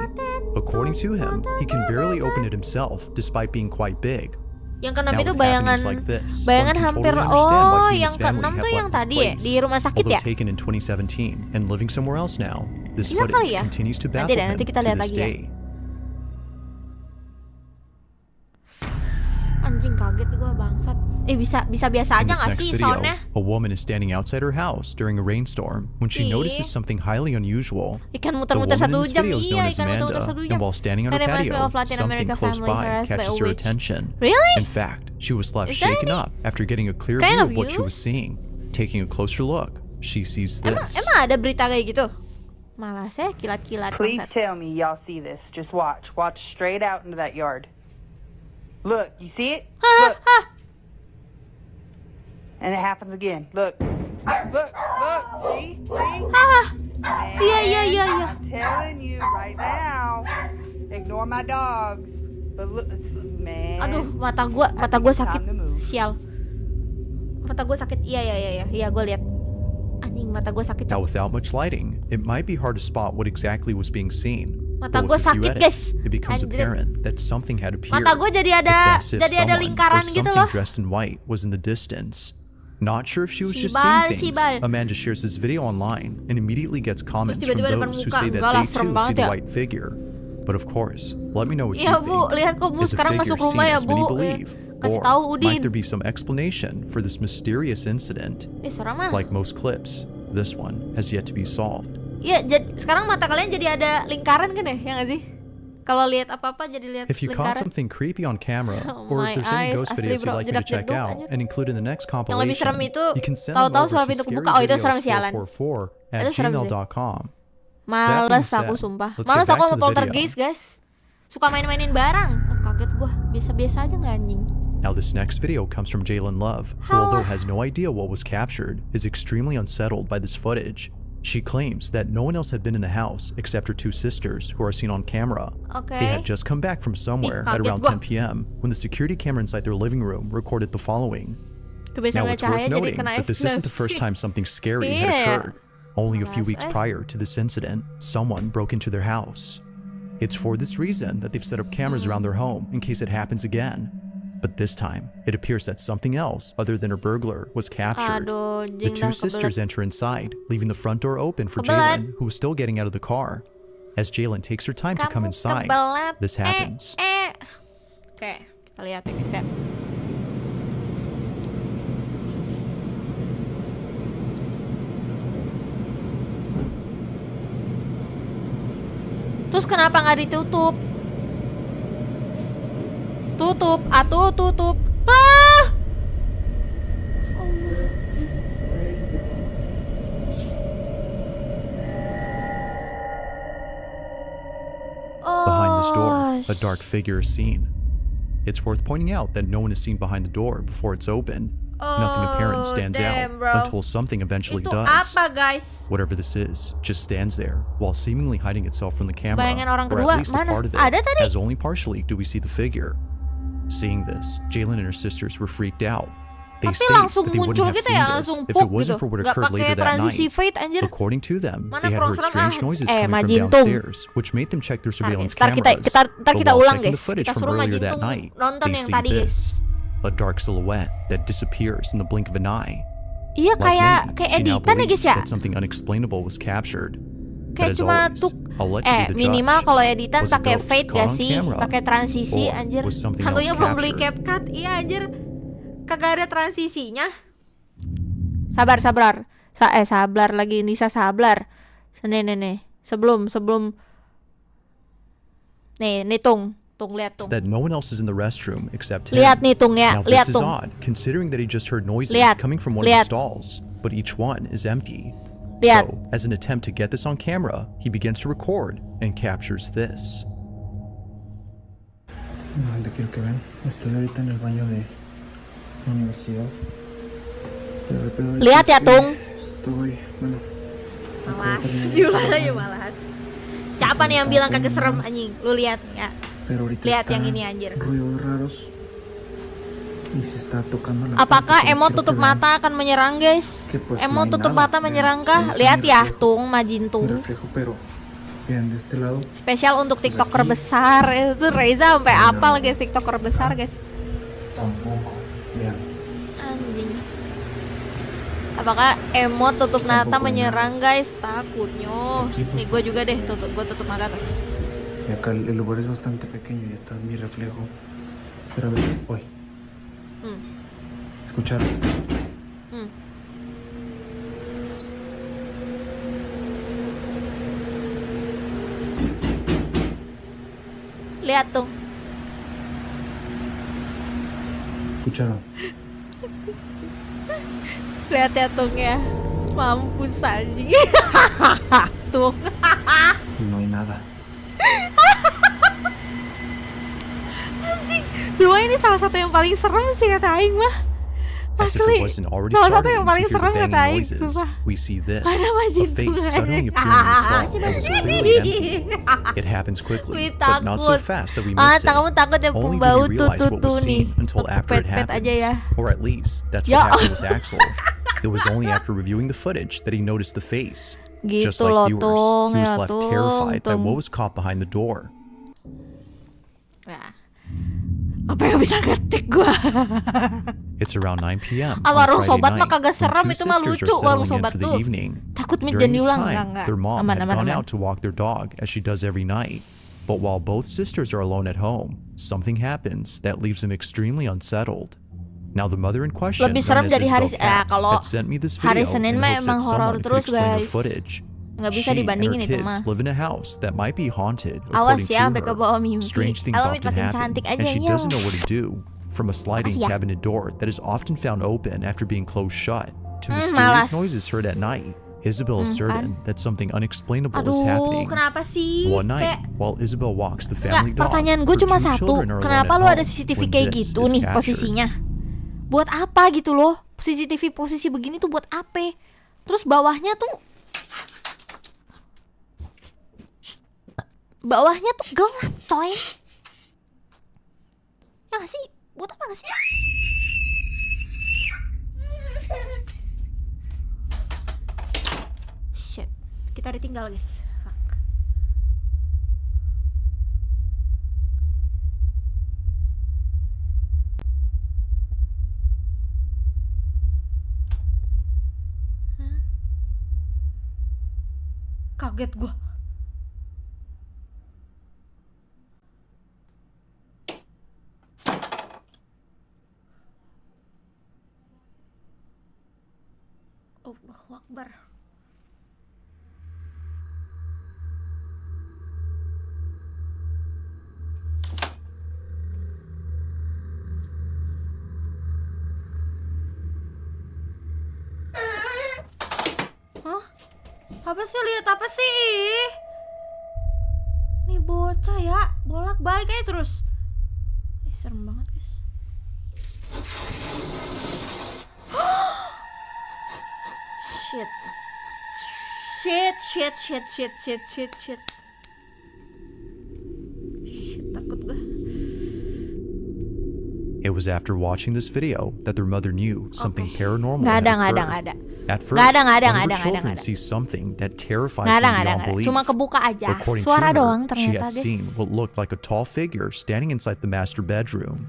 According to him, he can barely open it himself, despite being quite big. Yang keenam Now, itu with bayangan, happenings like this, bayangan one can hampir. totally understand why Oh, he and yang his family keenam have tuh yang left this tadi ya place. di rumah sakit Although ya. taken in 2017 and living somewhere else now, this Iya kali footage ya. continues to Nanti baffle deh, him nanti kita to lihat this lagi ya. day. Anjing kaget gue bangsat. Bisa biasa In aja this nggak next sih video, soundnya? a woman is standing outside her house during a rainstorm when she Ih. notices something highly unusual. Ikan The muter-muter woman in 1 this jam. video is known Iya, as ikan muter-muter Amanda, 1 jam. and while standing on her That reminds me patio, of Latin something America close family by harassed by catches a her witch. attention. Really? In fact, she was left Is there shaken any up after getting a clear kind view of of what she views? was seeing. Taking a closer look, she sees this. Emang ada berita kayak gitu? Malas ya, kilat-kilat. Please bangsat. tell me y'all see this. Just watch. Watch straight out into that yard. Look, you see it? Look. And it happens again. Look. Look. See? Iya. I'm telling you right now. Ignore my dogs. But look, man. Aduh, mata gua sakit. Sial. Mata gua sakit. Iya, gua lihat. Anjing, mata gua sakit. Now, without much lighting, it might be hard to spot what exactly was being seen. Mata But gua with a few sakit, edits, guys. it becomes Anjir. apparent that something had appeared. Mata gua jadi ada It's as if someone lingkaran or gitu something loh. dressed in white was in the distance. Not sure if she was just Sibal, seeing things. sibal. Amanda shares this video online and immediately gets comments from tiba-tiba depan those who muka. say that Enggak lah, they serem too banget see the ya. white figure. But of course, let me know what you Iya think. Bu, lihat kok Bu Is the sekarang figure masuk seen rumah ya as many Bu. believe? Kasih Or tahu might Udin. there be some explanation for this mysterious incident? Serem ah. Like most clips, this one has yet to be solved. Iya, sekarang mata kalian jadi ada lingkaran kan ya? Ya nggak sih? Kalau lihat apa-apa jadi lihat If you caught lingkaran. something creepy on camera, Oh or my if there's any eyes, ghost asli, videos you'd bro. like me to check Jedak-jeduk, out anjir. and include in the next Yang lebih serem compilation, itu you can send them tahu-tahu over suara to pintu kebuka. Oh, itu serem sialan. Itu serem sih. scaryvideos444@gmail.com. Males That being aku said, sumpah. let's Males get aku back sama to the video. poltergeist, guys. Suka main-mainin barang. Kaget gua. Biasa-biasa aja nggak anjing. Now this next video comes from Jalen Love, who although has no idea what was captured, is extremely unsettled by this footage. She claims that no one else had been in the house except her 2 sisters who are seen on camera. Okay. They had just come back from somewhere at kaget around gua. 10 p.m. when the security camera inside their living room recorded the following. Kebiasaan Now lihat it's worth cahaya jadi noting kena that this isn't the first time something scary had Iya. occurred. Only a few Malas, weeks prior to this incident, someone broke into their house. It's for this reason that they've set up cameras around their home in case it happens again. But this time, it appears that something else other than a burglar was captured. Aduh, The jing 2 dah sisters kebelet. enter inside, leaving the front door open for Kebelet. Jalen, who is still getting out of the car. As Jalen takes her time to come Kamu inside, kebelet. this happens. Oke, kita lihat ya guys ya. Terus kenapa nggak ditutup? Tutup, tutup. Ah! Behind this door, Oh, a dark figure is seen. It's worth pointing out that no one is seen behind the door before it's opened. Nothing apparent stands damn, out bro. until something eventually Itu does. apa guys? Whatever this is, just stands there while seemingly hiding itself from the camera. Bayangan orang or kedua, at least mana? a part of it, Ada tadi? as only partially do we see the figure. Seeing this, Jalen and her sisters were freaked out. They Tapi state langsung that they wouldn't muncul have gitu seen ya, this langsung if puk it wasn't gitu. for what Nggak occurred pakai later that transisi night. fade anjir. According to them, Mana they had kurang heard serem, strange ah. noises coming from Majintung. downstairs, which made them check their surveillance Ntar cameras. ntar But kita while ulang checking guys. the footage Kita from suruh earlier that Majintung night, nonton they yang see tadi guys. this. A dark silhouette that disappears in the blink of an eye. Iya Like kayak many, she now editan ya guys believes ya. that something unexplainable was captured. But Kayak as cuma always, tuk. I'll let you be the Minimal judge. kalau editan Was a pakai ghost fade caught gak on sih? camera? Pakai transisi Or anjir. was something Hantunya else belum beli captured? CapCut. Iya anjir. Kagak ada transisinya. Sabar. Sablar lagi, Nisa Sablar. Nih. Sebelum nih Tung lihat Tung. That no one else is in the restroom except him. Lihat nih Tung ya, Now lihat this is Tung. odd, considering that he just heard noises coming from one of the stalls, but each one is empty. Lihat. So, as an attempt to get this on camera, he begins to record and captures this. No, gente, quiero que vean. Estoy ahorita en el baño de la universidad. Pero el pedo Lihat es ya, que Tung. Estoy, bueno. Malas, gimana ya malas. Siapa nih yang bilang kagak serem anjing? Lu lihat ya. Pero ahorita Lihat está yang ini anjir. ruidos raros. Y se está tocando la Apakah puerta, emot quiero tutup que vean mata akan menyerang, guys? que pues Emot no hay tutup nada. mata Vean, menyerang kah? ese es Lihat mi ya, reflejo. Tung, Majin Mi Tung. reflejo, pero vean de este lado. Spesial untuk TikToker besar. Itu Reza sampai apal guys, TikToker besar, guys. Tampoco. Vean. Anjing. Apakah emot tutup mata menyerang, guys? Takutnya. Nih gue juga deh, gue tutup mata tuh. Y acá el lugar es bastante pequeño y está mi reflejo. Pero a ver, uy. ¿Escucharon? Lihat tuh. ¿Escucharon? Lihat ya Tung ya. Mampus anjing. Tung. No hay nada. Anjing. Semua ini salah satu yang paling serem sih kata Aing mah. As if Asli. it wasn't already Salah satu starting yang to paling hear the serem kata banging Aing, noises, sumpah. we see this, Mana a Majin face Tung? suddenly appearing in the stall that was clearly empty. It happens quickly, but not so fast that we miss it. Kamu takut ya Only pembau did we realize what tutu was nih. seen until after it Pet-pet aja happens. ya. Or at least, that's Ya. what happened with Axel. It was only after reviewing the footage that he noticed the face. Just Gitu like loh, viewers, Tung, he was ya, left Tung, terrified by Tung. what was caught behind the door. Nah. Apa yang bisa ngetik gua? It's around 9 p.m. Ah, on warung Friday sobat mah night, kagak when serem, two itu mah sisters lucu are warung settling in sobat for the tuh. evening. Takut During jangan this diulang, time, enggak. their mom Aman, had aman, gone aman. out to walk their dog as she does every night. But while both sisters are alone at home, something happens that leaves them extremely unsettled. Now the mother in question, Lebih known serem as dari Isabel hari Katz, kalau had sent me this hari video Senin in mah hopes emang that horor someone could terus, explain her guys. footage. Nggak bisa She and her dibandingin itu kids mah. live in a house that might be haunted, Awas according ya, to sampai ke her. bawah mimpi. Strange things Alamit often makin happen, cantik aja, and she nyong. doesn't know what to do. From a sliding Makasih ya. cabinet door that is often found open after being closed shut, to malas. mysterious noises heard at night, Isabel is certain that something unexplainable is happening. Kenapa sih? One night, Kayak while Isabel walks the family Enggak, dog, pertanyaan gue her cuma two satu. children are alone Kenapa at lu ada home CCTV when kayak this gitu is nih captured. posisinya? Buat apa gitu loh? CCTV posisi begini tuh buat apa? Terus bawahnya tuh gelap, coy. Ya nggak sih? Buat apa nggak sih? Shit, kita ditinggal guys. Fuck. Hah? Kaget gua. Allahu Akbar. Hah? Apa sih, lihat apa sih? Nih bocah ya, bolak-balik aja terus. Serem banget, guys. Shit. Shit, takut gue. It was after watching this video that their mother knew something paranormal Nggak had ada. occurred. At first, Nggak ada. one of her children sees something that terrifies Nggak them ada. beyond belief. Cuma kebuka aja. According Suara to her, doang she ternyata, had seen guys. what looked like a tall figure standing inside the master bedroom.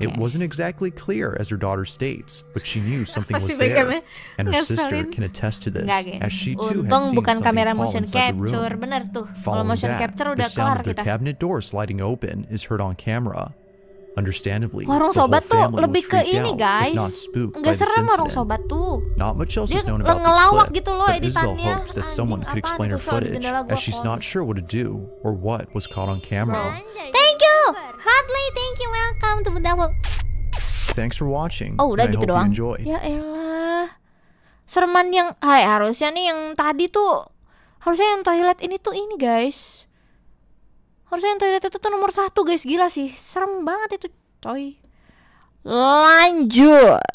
It wasn't exactly clear as her daughter states, but she knew something was there, and her sister can attest to this, Nggak, guys. as she too had Untung seen bukan something kamera tall motion inside the capture, room. bener tuh. Kalau Following motion that, capture the udah sound kelar of their kita. cabinet door sliding open is heard on camera. Understandably, Warung the whole sobat tuh family was lebih ke freaked ini out, guys. if not spooked by Nggak this serem warung incident. sobat tuh. Not much else Dia is known about ngelawak this gitu clip, loh but Isabel editannya. hopes that someone could Anjing, explain apaan her itu soal di footage, jendela gua as she's not sure what to do or what was caught on camera. Thank you, Hadley. Thank you, welcome to Bedawal. Thanks for watching. Oh, udah and I gitu hope doang. you enjoy. Ya elah. Sereman yang harusnya nih yang tadi tuh harusnya yang toilet ini tuh ini guys. Harusnya yang toilet itu tuh nomor 1 guys, gila sih. Serem banget itu, coy. Lanjut.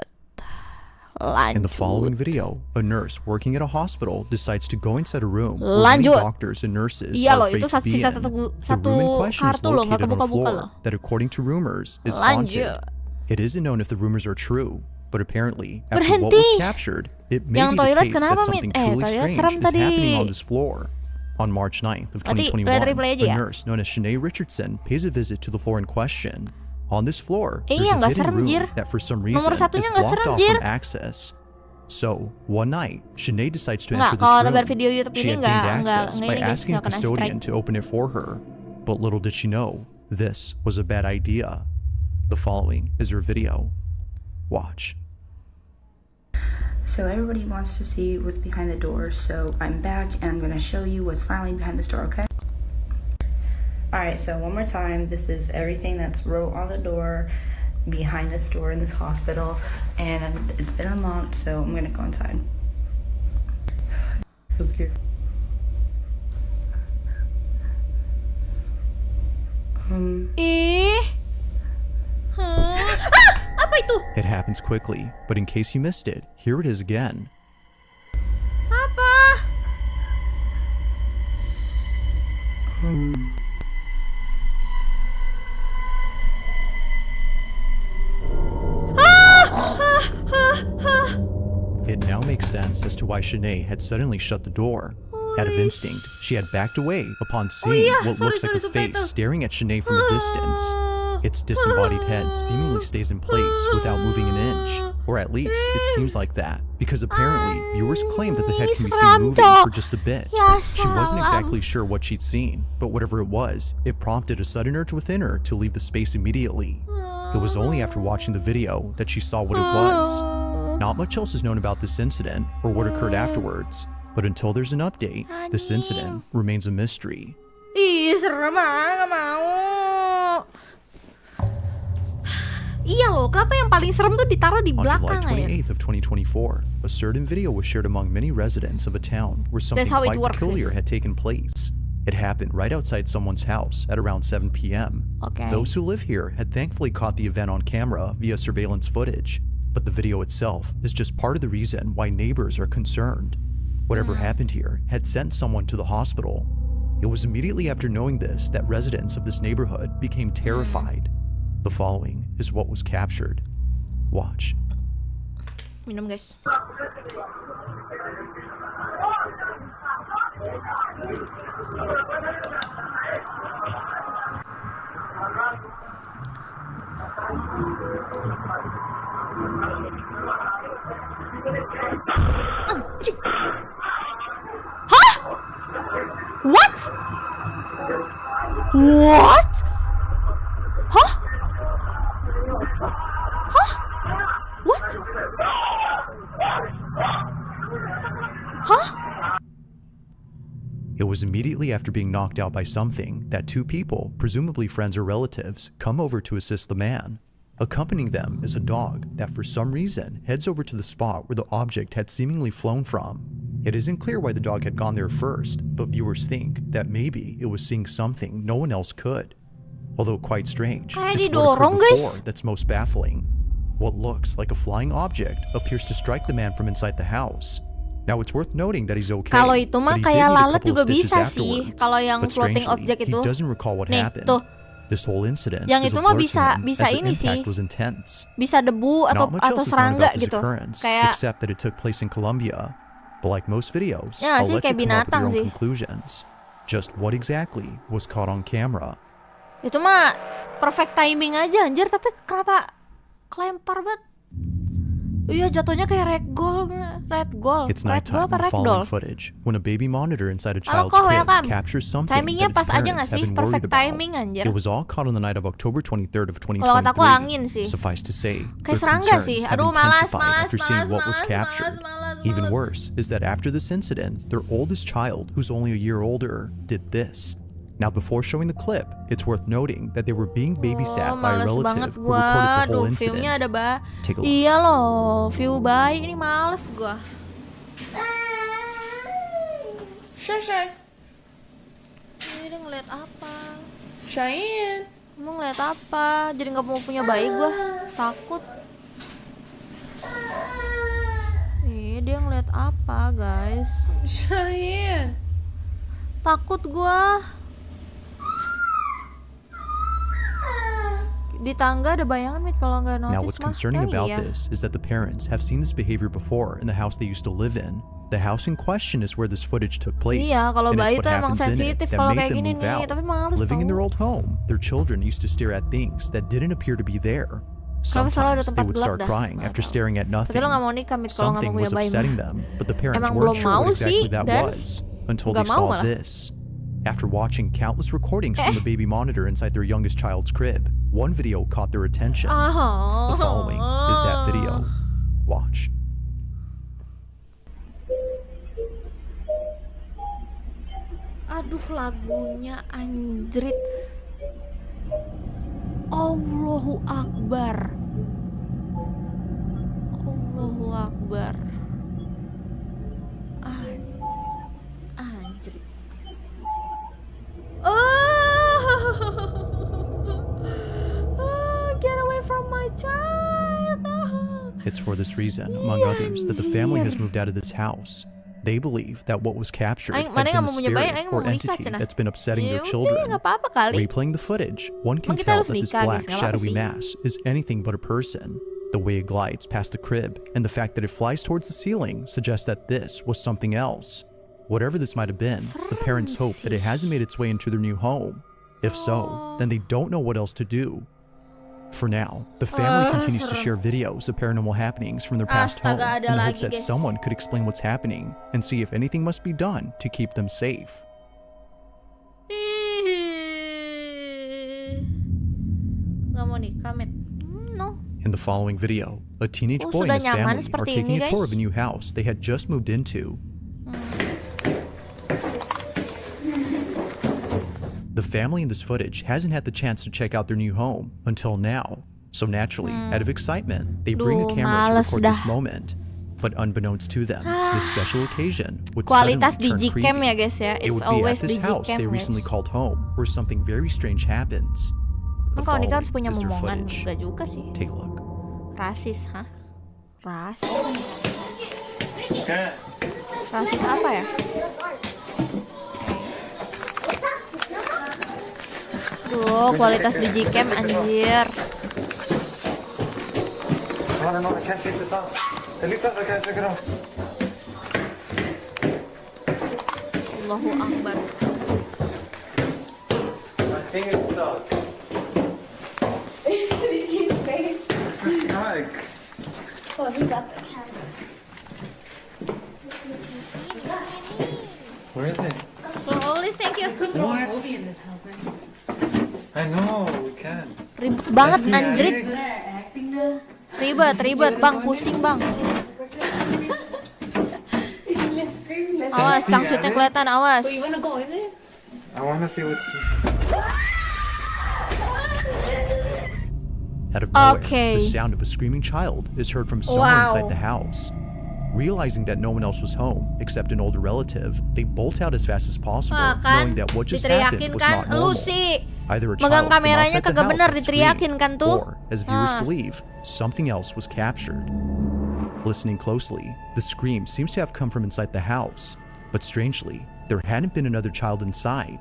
In the following video, a nurse working at a hospital decides to go inside a room where many doctors and nurses Iya are loh, afraid itu to be sisa in. satu The room in question is kartu loh, nggak located on a kebuka-buka floor loh. that, according to rumors, is Lanjut. haunted. It isn't known if the rumors are true, but apparently, after what Berhenti. was captured, it may Yang be the toilet case kenapa, that something Mit? truly Toilet strange serem is tadi. happening on this floor. On March 9th of Berarti 2021, replay aja a ya? nurse known as 𝐶𝐤𝐬𝐜 Richardson pays a visit to the floor in question. On this floor, there's Iya, a nggak hidden serem, room Jir. that for some Nomor reason is satunya nggak blocked serem, off Jir. from access. So, one night, 𝐶𝐤𝐬𝐜 decides to Nggak, enter this kalau room. nonton video YouTube She ini had nggak- gained nggak- access nggak by ini guys, asking a nggak kena custodian strike. to open it for her. But little did she know, this was a bad idea. The following is her video. Watch. So everybody wants to see what's behind the door, so I'm back and I'm going to show you what's finally behind this door, okay? Alright, so one more time, this is everything that's wrote on the door behind this door in this hospital, and it's been unlocked, so I'm going to go inside. Feels good. Apa itu? It happens quickly, but in case you missed it, here it is again. Apa? It now makes sense as to why 𝐶𝐤𝐬𝐜 had suddenly shut the door. Out of instinct, she had backed away upon seeing what looks like a face staring at 𝐶𝐤𝐬𝐜 from a distance. Its disembodied head seemingly stays in place without moving an inch, or at least it seems like that, because apparently viewers claim that the head can be seen moving for just a bit. She wasn't exactly sure what she'd seen, but whatever it was, it prompted a sudden urge within her to leave the space immediately. It was only after watching the video that she saw what it was. Not much else is known about this incident or what occurred afterwards, but until there's an update, this incident remains a mystery. Ih, serem ah, nggak mau. Iya loh, kenapa yang paling serem tuh ditaruh di On July belakang ya? 28th of 2024, a certain video was shared among many residents of a town where something That's how it quite works, peculiar guys. had taken place. It happened right outside someone's house at around 7 p.m. Okay. Those who live here had thankfully caught the event on camera via surveillance footage, but the video itself is just part of the reason why neighbors are concerned. Whatever happened here had sent someone to the hospital. It was immediately after knowing this that residents of this neighborhood became terrified. The following is what was captured. Watch. Minum guys. Hah? What? What? Hah? Hah? What? Huh? It was immediately after being knocked out by something that two people, presumably friends or relatives, come over to assist the man. Accompanying them is a dog that for some reason heads over to the spot where the object had seemingly flown from. It isn't clear why the dog had gone there first, but viewers think that maybe it was seeing something no one else could. Although quite strange, Kayak it's what occurred didorong, guys. before that's most baffling. What looks like a flying object appears to strike the man from inside the house. Now it's worth noting that he's okay. Kalau itu mah but he kayak did need a lalat couple juga of stitches bisa sih. afterwards. Kalau yang But floating strangely, object itu. he doesn't recall what Nih, happened. tuh. This whole incident Yang is itu a mah blur to bisa him bisa as the ini sih. impact was intense. Bisa debu atau Not much else is known serangga about this gitu. occurrence, Kayak except that it took place in Colombia. But like most videos, Ya, I'll sih, let you kayak come up with your binatang own sih. conclusions. Just what exactly was caught on camera? Itu mah perfect timing aja anjir, tapi kenapa kelempar banget? Iya, jatuhnya kayak red goal. It's nighttime in the following footage when a baby monitor inside a Halo, child's Ko, crib welcome. captures something Timingnya that its pas aja parents nggak have sih? been worried Perfect about. timing, anjir. It was all caught on the night of October 23rd of Kalau kataku 2023. angin sih. Suffice to say, Kayak their serangga concerns sih. have Aduh, malas, intensified after seeing what was captured. Even worse is that after this incident, their oldest child, who's only a year older, did this. Now, before showing the clip, it's worth noting that they were being babysat by a relative who recorded the whole incident. View-nya ada Take a look. Iya loh, view bayi ini males gua. Shay. Ini dia ngeliat apa? Cheyenne. Kamu ngeliat apa? Jadi nggak mau punya bayi gua. Takut. Dia ngeliat apa, guys? Cheyenne. Takut gua. Di tangga ada bayangan, Mit, kalau nggak notice. Now, what's concerning about this is that the parents have seen this behavior before in the house they used to live in. The house in question is where this footage took place. Iya, kalau and bayi it's tuh what emang happens in it sensitif that kalau made kayak them gini move nih, out. tapi males Living in tau. their old home, their children used to stare at things that didn't appear to be there. Sometimes they would start crying after staring at nothing. Tapi lo nggak mau nikah, Mit, kalau nggak Something mau was punya bayi. upsetting them, but the parents Emang weren't belum sure mau what exactly sih, that Dan. was until Nggak they mau saw malah. this. After watching countless recordings from the baby monitor inside their youngest child's crib, one video caught their attention. The following is that video. Watch. Aduh, lagunya anjrit. Allahu Akbar. Allahu Akbar. Anjrit. Get away from my child. It's for this reason, among others, that the family has moved out of this house. They believe that what was captured had been the spirit or entity that's been upsetting their children. Replaying the footage, one can tell that this black, shadowy mass is anything but a person. The way it glides past the crib and the fact that it flies towards the ceiling suggests that this was something else. Whatever this might have been, the parents hope that it hasn't made its way into their new home. If so, then they don't know what else to do. For now, the family continues to share videos of paranormal happenings from their past home in the hopes that someone could explain what's happening and see if anything must be done to keep them safe. Gak mau nikah, Met. No. In the following video, a teenage boy and his family are taking a tour of a new house they had just moved into. The family in this footage hasn't had the chance to check out their new home until now. So naturally, out of excitement, they bring a camera to record this moment. But unbeknownst to them, this special occasion would suddenly Kualitas turn creepy. digicam ya, guys ya. It It's would be at always this house digicam, they guys. recently called home, where something very strange happens. The Kalau nikah harus following punya is their momongan. footage. Enggak juga sih. Take a look. Rasis, hah? Rasis. Rasis apa ya? Tuh, kualitas digicam anjir. I don't know, I can't take this off. At least I can't take it off. Allahu Akbar. I think it's stuck. This is stuck. Oh, he's got the camera. Where is it? Please, thank you. What? I know, we can. Ribet banget anjrit. Ribet, Bang, pusing, Bang. Awas, cangcutnya kelihatan, awas. I wanna see what's... Out of nowhere, the sound of a screaming child is heard from somewhere inside the house. Realizing that no one else was home except an older relative, they bolt out as fast as possible, knowing that what just happened was not normal. Either a child from outside the house screamed, or, as viewers believe, something else was captured. Listening closely, the scream seems to have come from inside the house, but strangely, there hadn't been another child inside.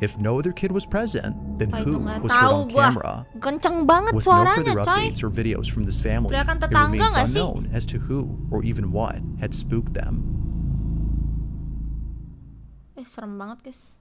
If no other kid was present, then who was heard on camera? Kenceng banget With no suaranya, further coy. updates or videos from this family, it remains unknown as to who or even what had spooked them. Serem banget, guys.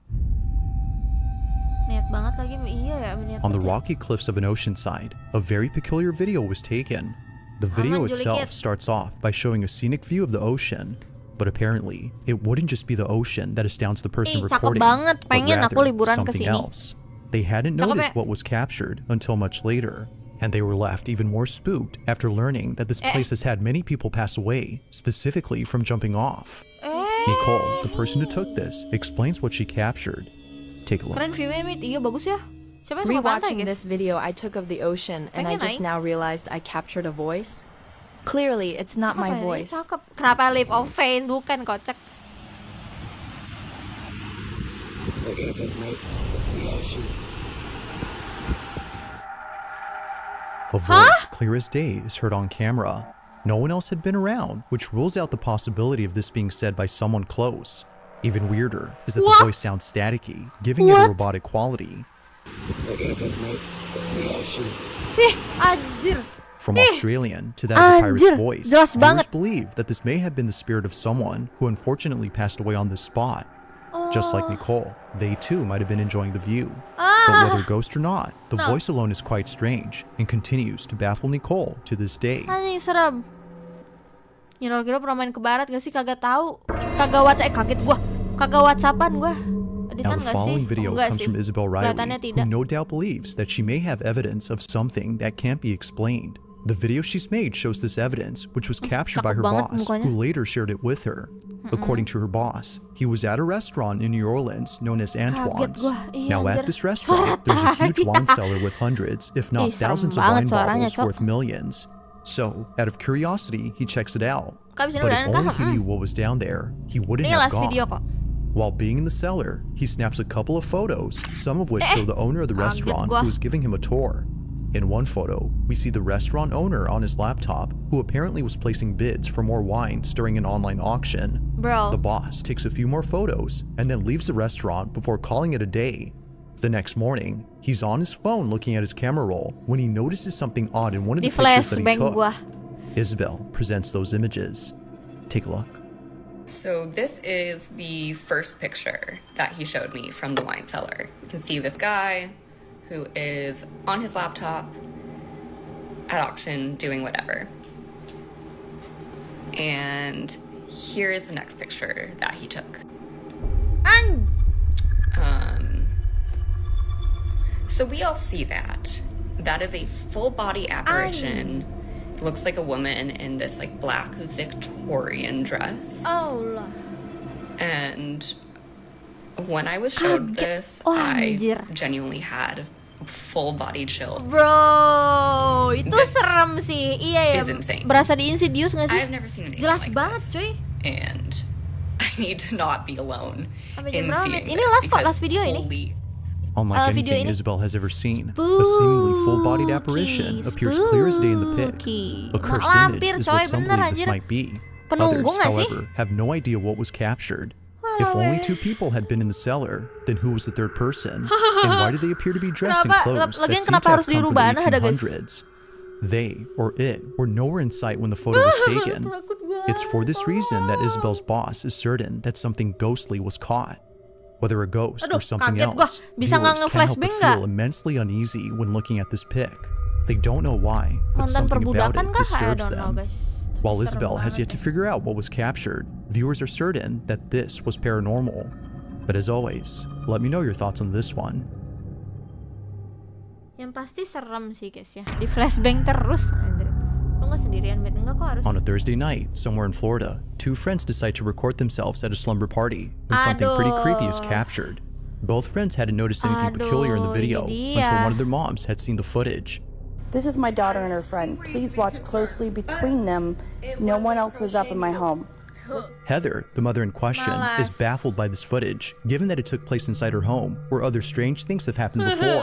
Niat banget lagi, iya ya, niat On the banget ya. rocky cliffs of an ocean side, a very peculiar video was taken. The video Aman, itself Juliet. starts off by showing a scenic view of the ocean, but apparently it wouldn't just be the ocean that astounds the person Cakep recording, banget, but pengen aku rather liburan something kesini. else. They hadn't Cakep noticed ya? what was captured until much later, and they were left even more spooked after learning that this place has had many people pass away, specifically from jumping off. Nicole, the person who took this, explains what she captured. Take a look. Keren view-nya, Mit. Iya, bagus ya. Siapa yang suka pantai, Rewatching guys? this video I took of the ocean, and I Pengen just naik. now realized I captured a voice. Clearly, it's not my Apa ini? voice. Cakep. Kenapa lip of faith? Bukan, kocak. A voice clear as day is heard on camera. No one else had been around, which rules out the possibility of this being said by someone close. Even weirder is that the voice sounds staticky, giving it a robotic quality. Anjir. From Australian to that of the pirate's Anjir, voice, jelas viewers banget. believe that this may have been the spirit of someone who unfortunately passed away on this spot. Just like Nicole, they too might have been enjoying the view. But whether ghost or not, the voice alone is quite strange and continues to baffle Nicole to this day. Anjing, serem. Kira-kira pernah main ke barat gak sih? Kagak tahu. Kagak WhatsApp, kaget gua. Kagak WhatsAppan gua. Now Editan the gak sih? following video Enggak comes sih. from Isabel Riley, Kelihatannya who tidak. no doubt believes that she may have evidence of something that can't be explained. The video she's made shows this evidence, which was captured by her banget boss, mukanya. who later shared it with her. According to her boss, he was at a restaurant in New Orleans known as Antoine's. gua. Iya, Now anjir. at this restaurant, there's a huge wine cellar with hundreds, if not Ih, serem thousands of banget wine suaranya, bottles Cok. worth millions. So, out of curiosity, he checks it out. Kak, bisa But udah if only he knew what was down there, he wouldn't Ini have last video gone. kok. While being in the cellar, he snaps a couple of photos, some of which show the owner of the kaget restaurant gua. who is giving him a tour. In one photo, we see the restaurant owner on his laptop, who apparently was placing bids for more wines during an online auction. Bro. The boss takes a few more photos and then leaves the restaurant before calling it a day. The next morning, he's on his phone looking at his camera roll when he notices something odd in one of Di the pictures that he flashbang took. gua. Isabel presents those images. Take a look. So this is the first picture that he showed me from the wine cellar. You can see this guy who is on his laptop at auction doing whatever. And here is the next picture that he took. So we all see that. That is a full body apparition. It looks like a woman in this like black Victorian dress. Allah. And when I was showed this, Oh, I anjir. genuinely had full body chills. Bro, itu This serem sih. Iya ya. is insane. Berasa di Insidious gak sih? I've never seen anything Jelas like banget, this. cuy. And I need to not be alone Sampai in jam berapa, seeing Mit? Ini this last kok, because last video ini. holy Unlike video anything ini. Isabel has ever seen, a seemingly full-bodied apparition appears clear as day in the pic. A cursed Lampir, image is coy, what some bener, believe this anjir. might be. Penunggu Others, nggak sih? however, have no idea what was captured. If only two people had been in the cellar, then who was the third person? And why do they appear to be dressed in Kenapa- clothes that lagian seem kenapa to have harus come from dirubah? the Nah, ada, guys. 1800s? They, or it, were nowhere in sight when the photo was taken. It's for this reason that Isabel's boss is certain that something ghostly was caught. Whether a ghost Aduh, or something kaget gua. else, Bisa nggak viewers can't help but nge-flashbang nggak? feel immensely uneasy when looking at this pic. They don't know why, but Mantan something about perbudakan it kah? I disturbs don't know, them. guys. While Serem Isabel has banget yet to figure out what was captured, viewers are certain that this was paranormal. But as always, let me know your thoughts on this one. Yang pasti serem sih, guys ya. Di flashbang terus. Anjir. Lu nggak sendirian, Bet? Enggak kok, harus. On a Thursday night, somewhere in Florida, two friends decide to record themselves at a slumber party when something pretty creepy is captured. Both friends hadn't noticed anything peculiar in the video ini until dia. one of their moms had seen the footage. This is my daughter and her friend. Please watch closely between them. No one else was up in my home. Heather, the mother in question, is baffled by this footage, given that it took place inside her home, where other strange things have happened before.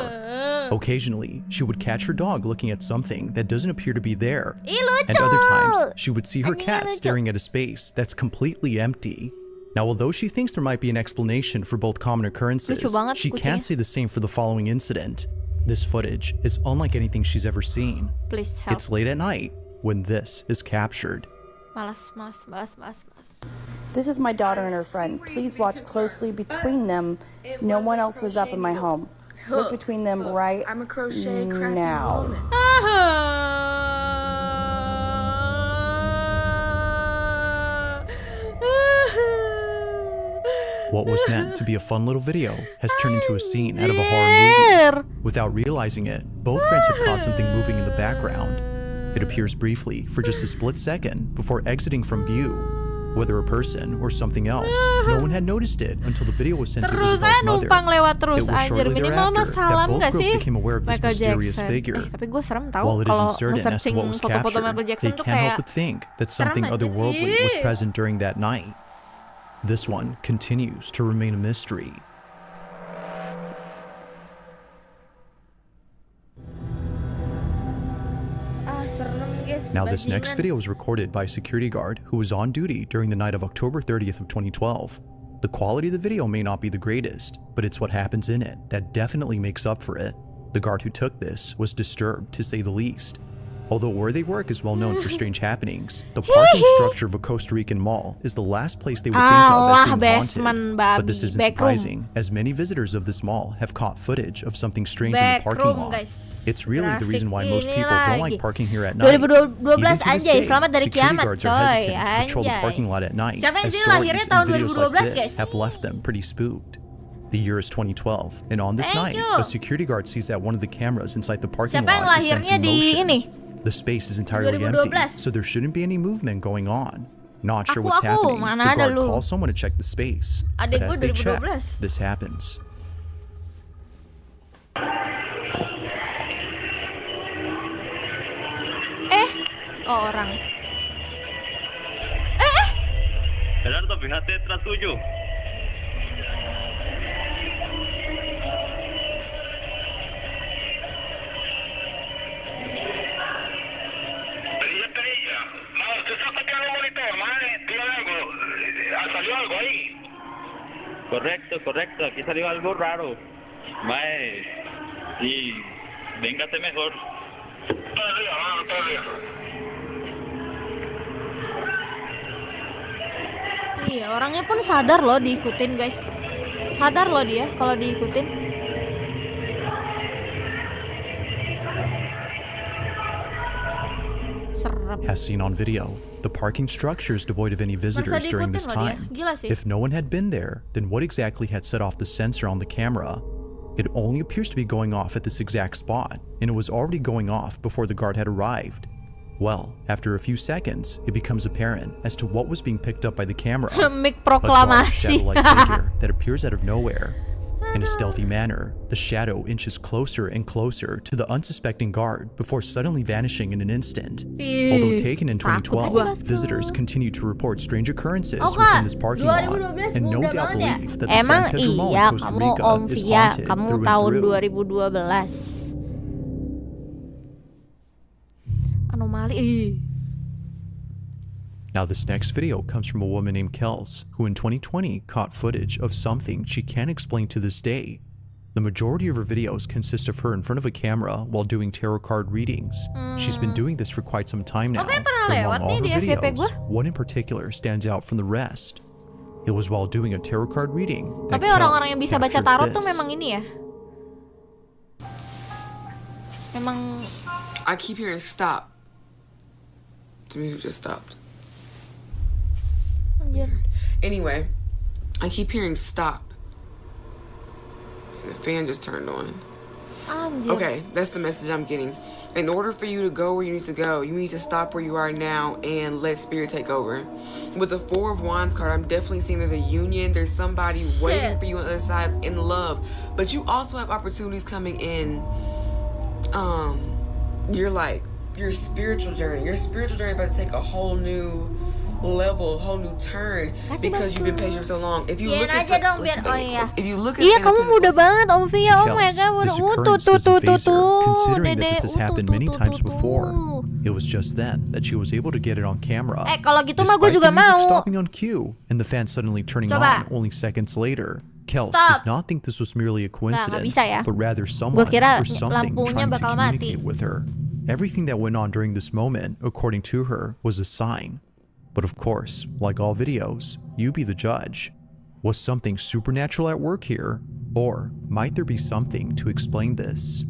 Occasionally, she would catch her dog looking at something that doesn't appear to be there, and other times, she would see her cat staring at a space that's completely empty. Now, although she thinks there might be an explanation for both common occurrences, Lucu banget she can't kucingnya. say the same for the following incident. This footage is unlike anything she's ever seen. Please help. It's late at night when this is captured. Malas. This is my daughter and her friend. Please watch closely between them. No one else was up in my home. Look between them right I'm a crochet crafty now. woman. What was meant to be a fun little video has turned into a scene out of a horror movie. Without realizing it, both friends had caught something moving in the background. It appears briefly for just a split second before exiting from view. Whether a person or something else, no one had noticed it until the video was sent to Isabel's mother. It was shortly thereafter that both girls became aware of this mysterious figure. While it isn't certain as to what was captured, they can't help but think that something otherworldly was present during that night. This one continues to remain a mystery. Now this next video was recorded by a security guard who was on duty during the night of October 30th of 2012. The quality of the video may not be the greatest, but it's what happens in it that definitely makes up for it. The guard who took this was disturbed, to say the least. Although where they work is well known for strange happenings, the parking structure of a Costa Rican mall is the last place they would think of as being haunted. But this isn't surprising, as many visitors of this mall have caught footage of something strange in the parking lot. It's really the reason why most people don't like parking here at night. Even to this day, security guards are hesitant to patrol the parking lot at night, as stories and videos like this have left them pretty spooked. The year is 2012, and on this night, a security guard sees that one of the cameras inside the parking lot is sensing motion. The space is entirely empty, so there shouldn't be any movement going on. Not sure what's happening, the guard calls someone to check the space. But as they check, this happens. Orang. Gerardo, fíjate detrás tuyo. ¿Salió algo ahí? Correcto, aquí salió algo raro. Mae, y véngate mejor. Iya, orangnya pun sadar loh diikutin, guys. Sadar loh dia kalau diikutin. As seen on video, the parking structure is devoid of any visitors during this time. If no one had been there, then what exactly had set off the sensor on the camera? It only appears to be going off at this exact spot, and it was already going off before the guard had arrived. Well, after a few seconds, it becomes apparent as to what was being picked up by the camera. A dark, shadow-like figure that appears out of nowhere. In a stealthy manner, the shadow inches closer and closer to the unsuspecting guard before suddenly vanishing in an instant. Although taken in 2012, visitors continue to report strange occurrences within this parking lot, and no doubt believe that the San Pedro Mall in Costa Rica is haunted through and through. 2012. Anomali. Now this next video comes from a woman named 𝐃𝐢𝐬𝐜𝐸, who in 2020 caught footage of something she can't explain to this day. The majority of her videos consist of her in front of a camera while doing tarot card readings. She's been doing this for quite some time now, but among all her videos, one in particular stands out from the rest. It was while doing a tarot card reading that Tapi orang-orang yang bisa baca tarot tuh this. memang ini ya. Memang I keep hearing stop. The music just stopped. Anyway, I keep hearing stop. And the fan just turned on. Okay, that's the message I'm getting. In order for you to go where you need to go, you need to stop where you are now and let spirit take over. With the Four of Wands card, I'm definitely seeing there's a union. There's somebody waiting for you on the other side in love. But you also have opportunities coming in. Your spiritual journey. Your spiritual journey about to take a whole new level, whole new turn because you've been patient for so long. If you look at Iya, kamu muda banget, Om Via. Oh my god, considering that this has happened many times before, it was just then that she was able to get it on camera. Kalau gitu mah gue juga mau. Stopping on cue and the fan suddenly turning on only seconds later. 𝐃𝐢𝐬𝐜 does not think this was merely a coincidence, but rather someone or something trying to communicate with her. Everything that went on during this moment, according to her, was a sign. But of course, like all videos, you be the judge. Was something supernatural at work here? Or might there be something to explain this?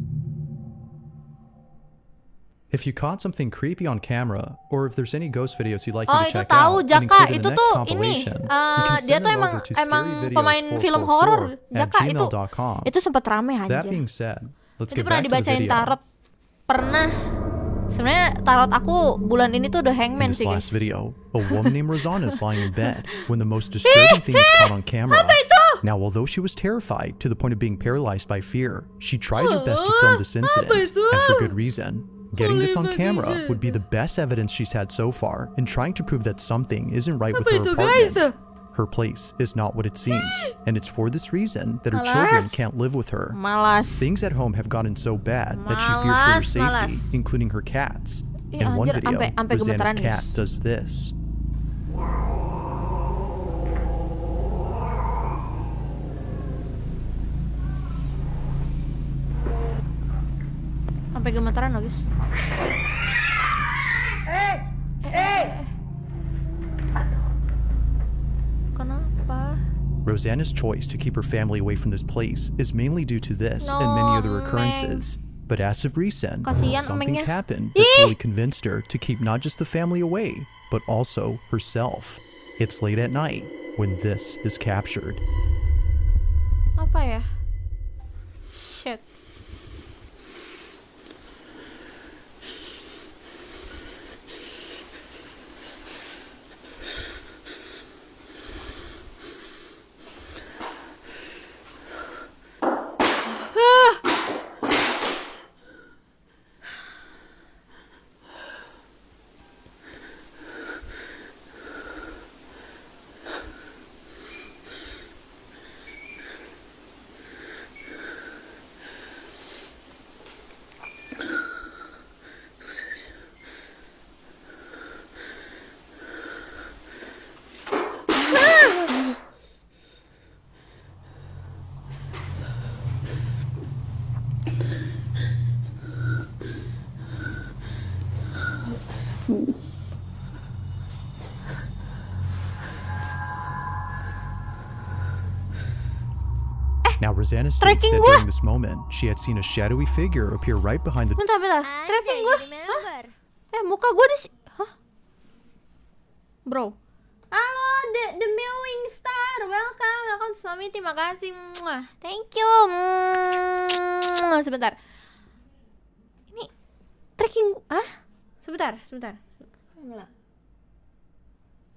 If you caught something creepy on camera, or if there's any ghost videos you'd like me Oh to itu check tahu out and Jaka, include in itu the next tuh ini compilation, you can dia send tuh them emang over to pemain film horor Jaka itu scaryvideos444@gmail.com. sempet rame That anjir. being said, let's Itu get pernah back to the dibacain video. tarot. Pernah. Sebenarnya tarot aku bulan ini tuh udah In hangman this sih guys. last video, a woman named Rosanna is lying in bed when the most disturbing thing is caught on camera. Now, although she was terrified to the point of being paralyzed by fear, she tries her best to film this incident, and for good reason. Getting this on camera would be the best evidence she's had so far in trying to prove that something isn't right with her apartment. Her place is not what it seems, and it's for this reason that her children can't live with her. Things at home have gotten so bad that she fears for her safety, including her cats. In one video, Rosanna's cat does this. Sampai gemetaran loh guys. Kenapa? Rosanna's choice to keep her family away from this place is mainly due to this and many other occurrences. But as of recent, Kasian something's emengnya. happened that fully convinced her to keep not just the family away, but also herself. It's late at night when this is captured. Apa ya? Shit. Now, Rosanna states that during this moment, she had seen a shadowy figure appear right behind the Bentar. Tracking gue? Hah? Muka gue di hah? Bro. Halo, the Mewing Star. Welcome to Suami. Terima kasih. Thank you. Sebentar. Ini tracking gue. Sebentar.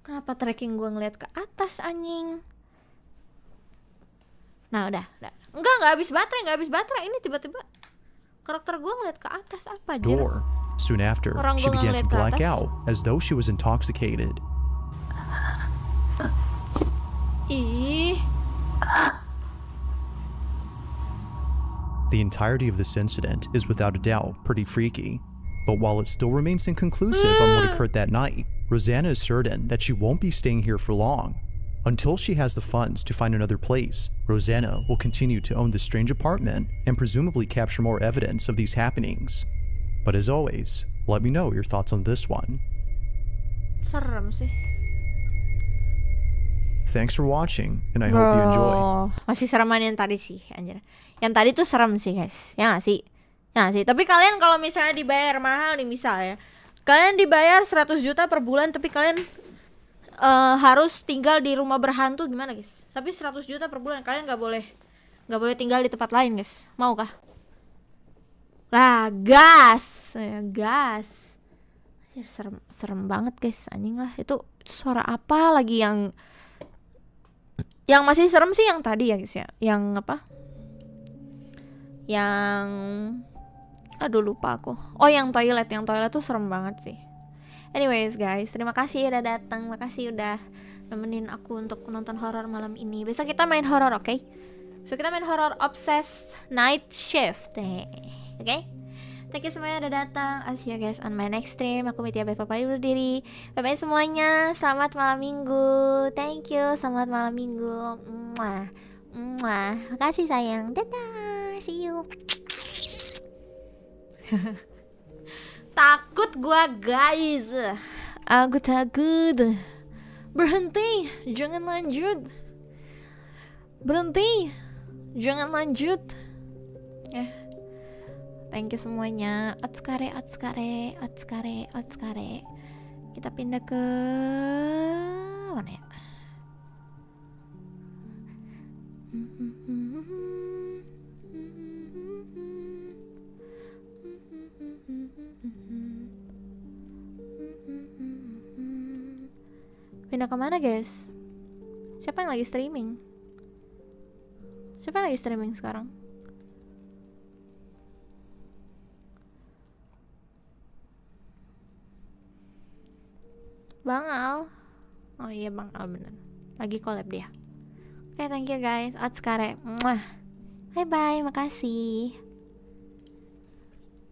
Kenapa tracking gue ngeliat ke atas anjing? Nah, udah. Enggak habis baterai. Ini tiba-tiba karakter gue ngeliat ke atas apa aja. door. Soon after, she began to black out as though she was intoxicated. Ih. The entirety of this incident is without a doubt pretty freaky. But while it still remains inconclusive on what occurred that night, Rosanna is certain that she won't be staying here for long. Until she has the funds to find another place, Rosanna will continue to own this strange apartment and presumably capture more evidence of these happenings. But as always, let me know your thoughts on this one. Serem sih. Thanks for watching, and I hope you enjoy. Masih sereman yang tadi sih, anjir. Yang tadi tuh serem sih, guys. Ya nggak sih? Tapi kalian kalau misalnya dibayar mahal nih misalnya, kalian dibayar 100 juta per bulan, tapi kalian harus tinggal di rumah berhantu, gimana guys? Tapi 100 juta per bulan, kalian nggak boleh tinggal di tempat lain guys. Mau kah? Lah, gas. Serem banget guys, anjing lah. Itu suara apa lagi yang masih serem sih yang tadi ya guys ya. Yang apa? Yang aduh lupa aku. Oh, yang toilet tuh serem banget sih. Anyways guys, terima kasih udah datang, makasih udah nemenin aku untuk nonton horor malam ini. Besok kita main horor, oke? So kita main horor Obsessed Night Shift, oke? Thank you semuanya udah datang. I'll see you guys on my next stream. Aku Mythia undur diri. Bye bye semuanya. Selamat malam minggu. Thank you. Selamat malam minggu. Makasih sayang. Dadah. See you. Takut gua guys. Aku takut. Berhenti. Jangan lanjut. Berhenti. Jangan lanjut. Thank you semuanya. Otskare. Kita pindah ke mana ya? Pindah kemana guys? Siapa yang lagi streaming? Siapa yang lagi streaming sekarang? Bang Al. Oh iya Bang Al bener. Lagi collab dia. Oke, thank you guys. Otskare. Bye bye, makasih.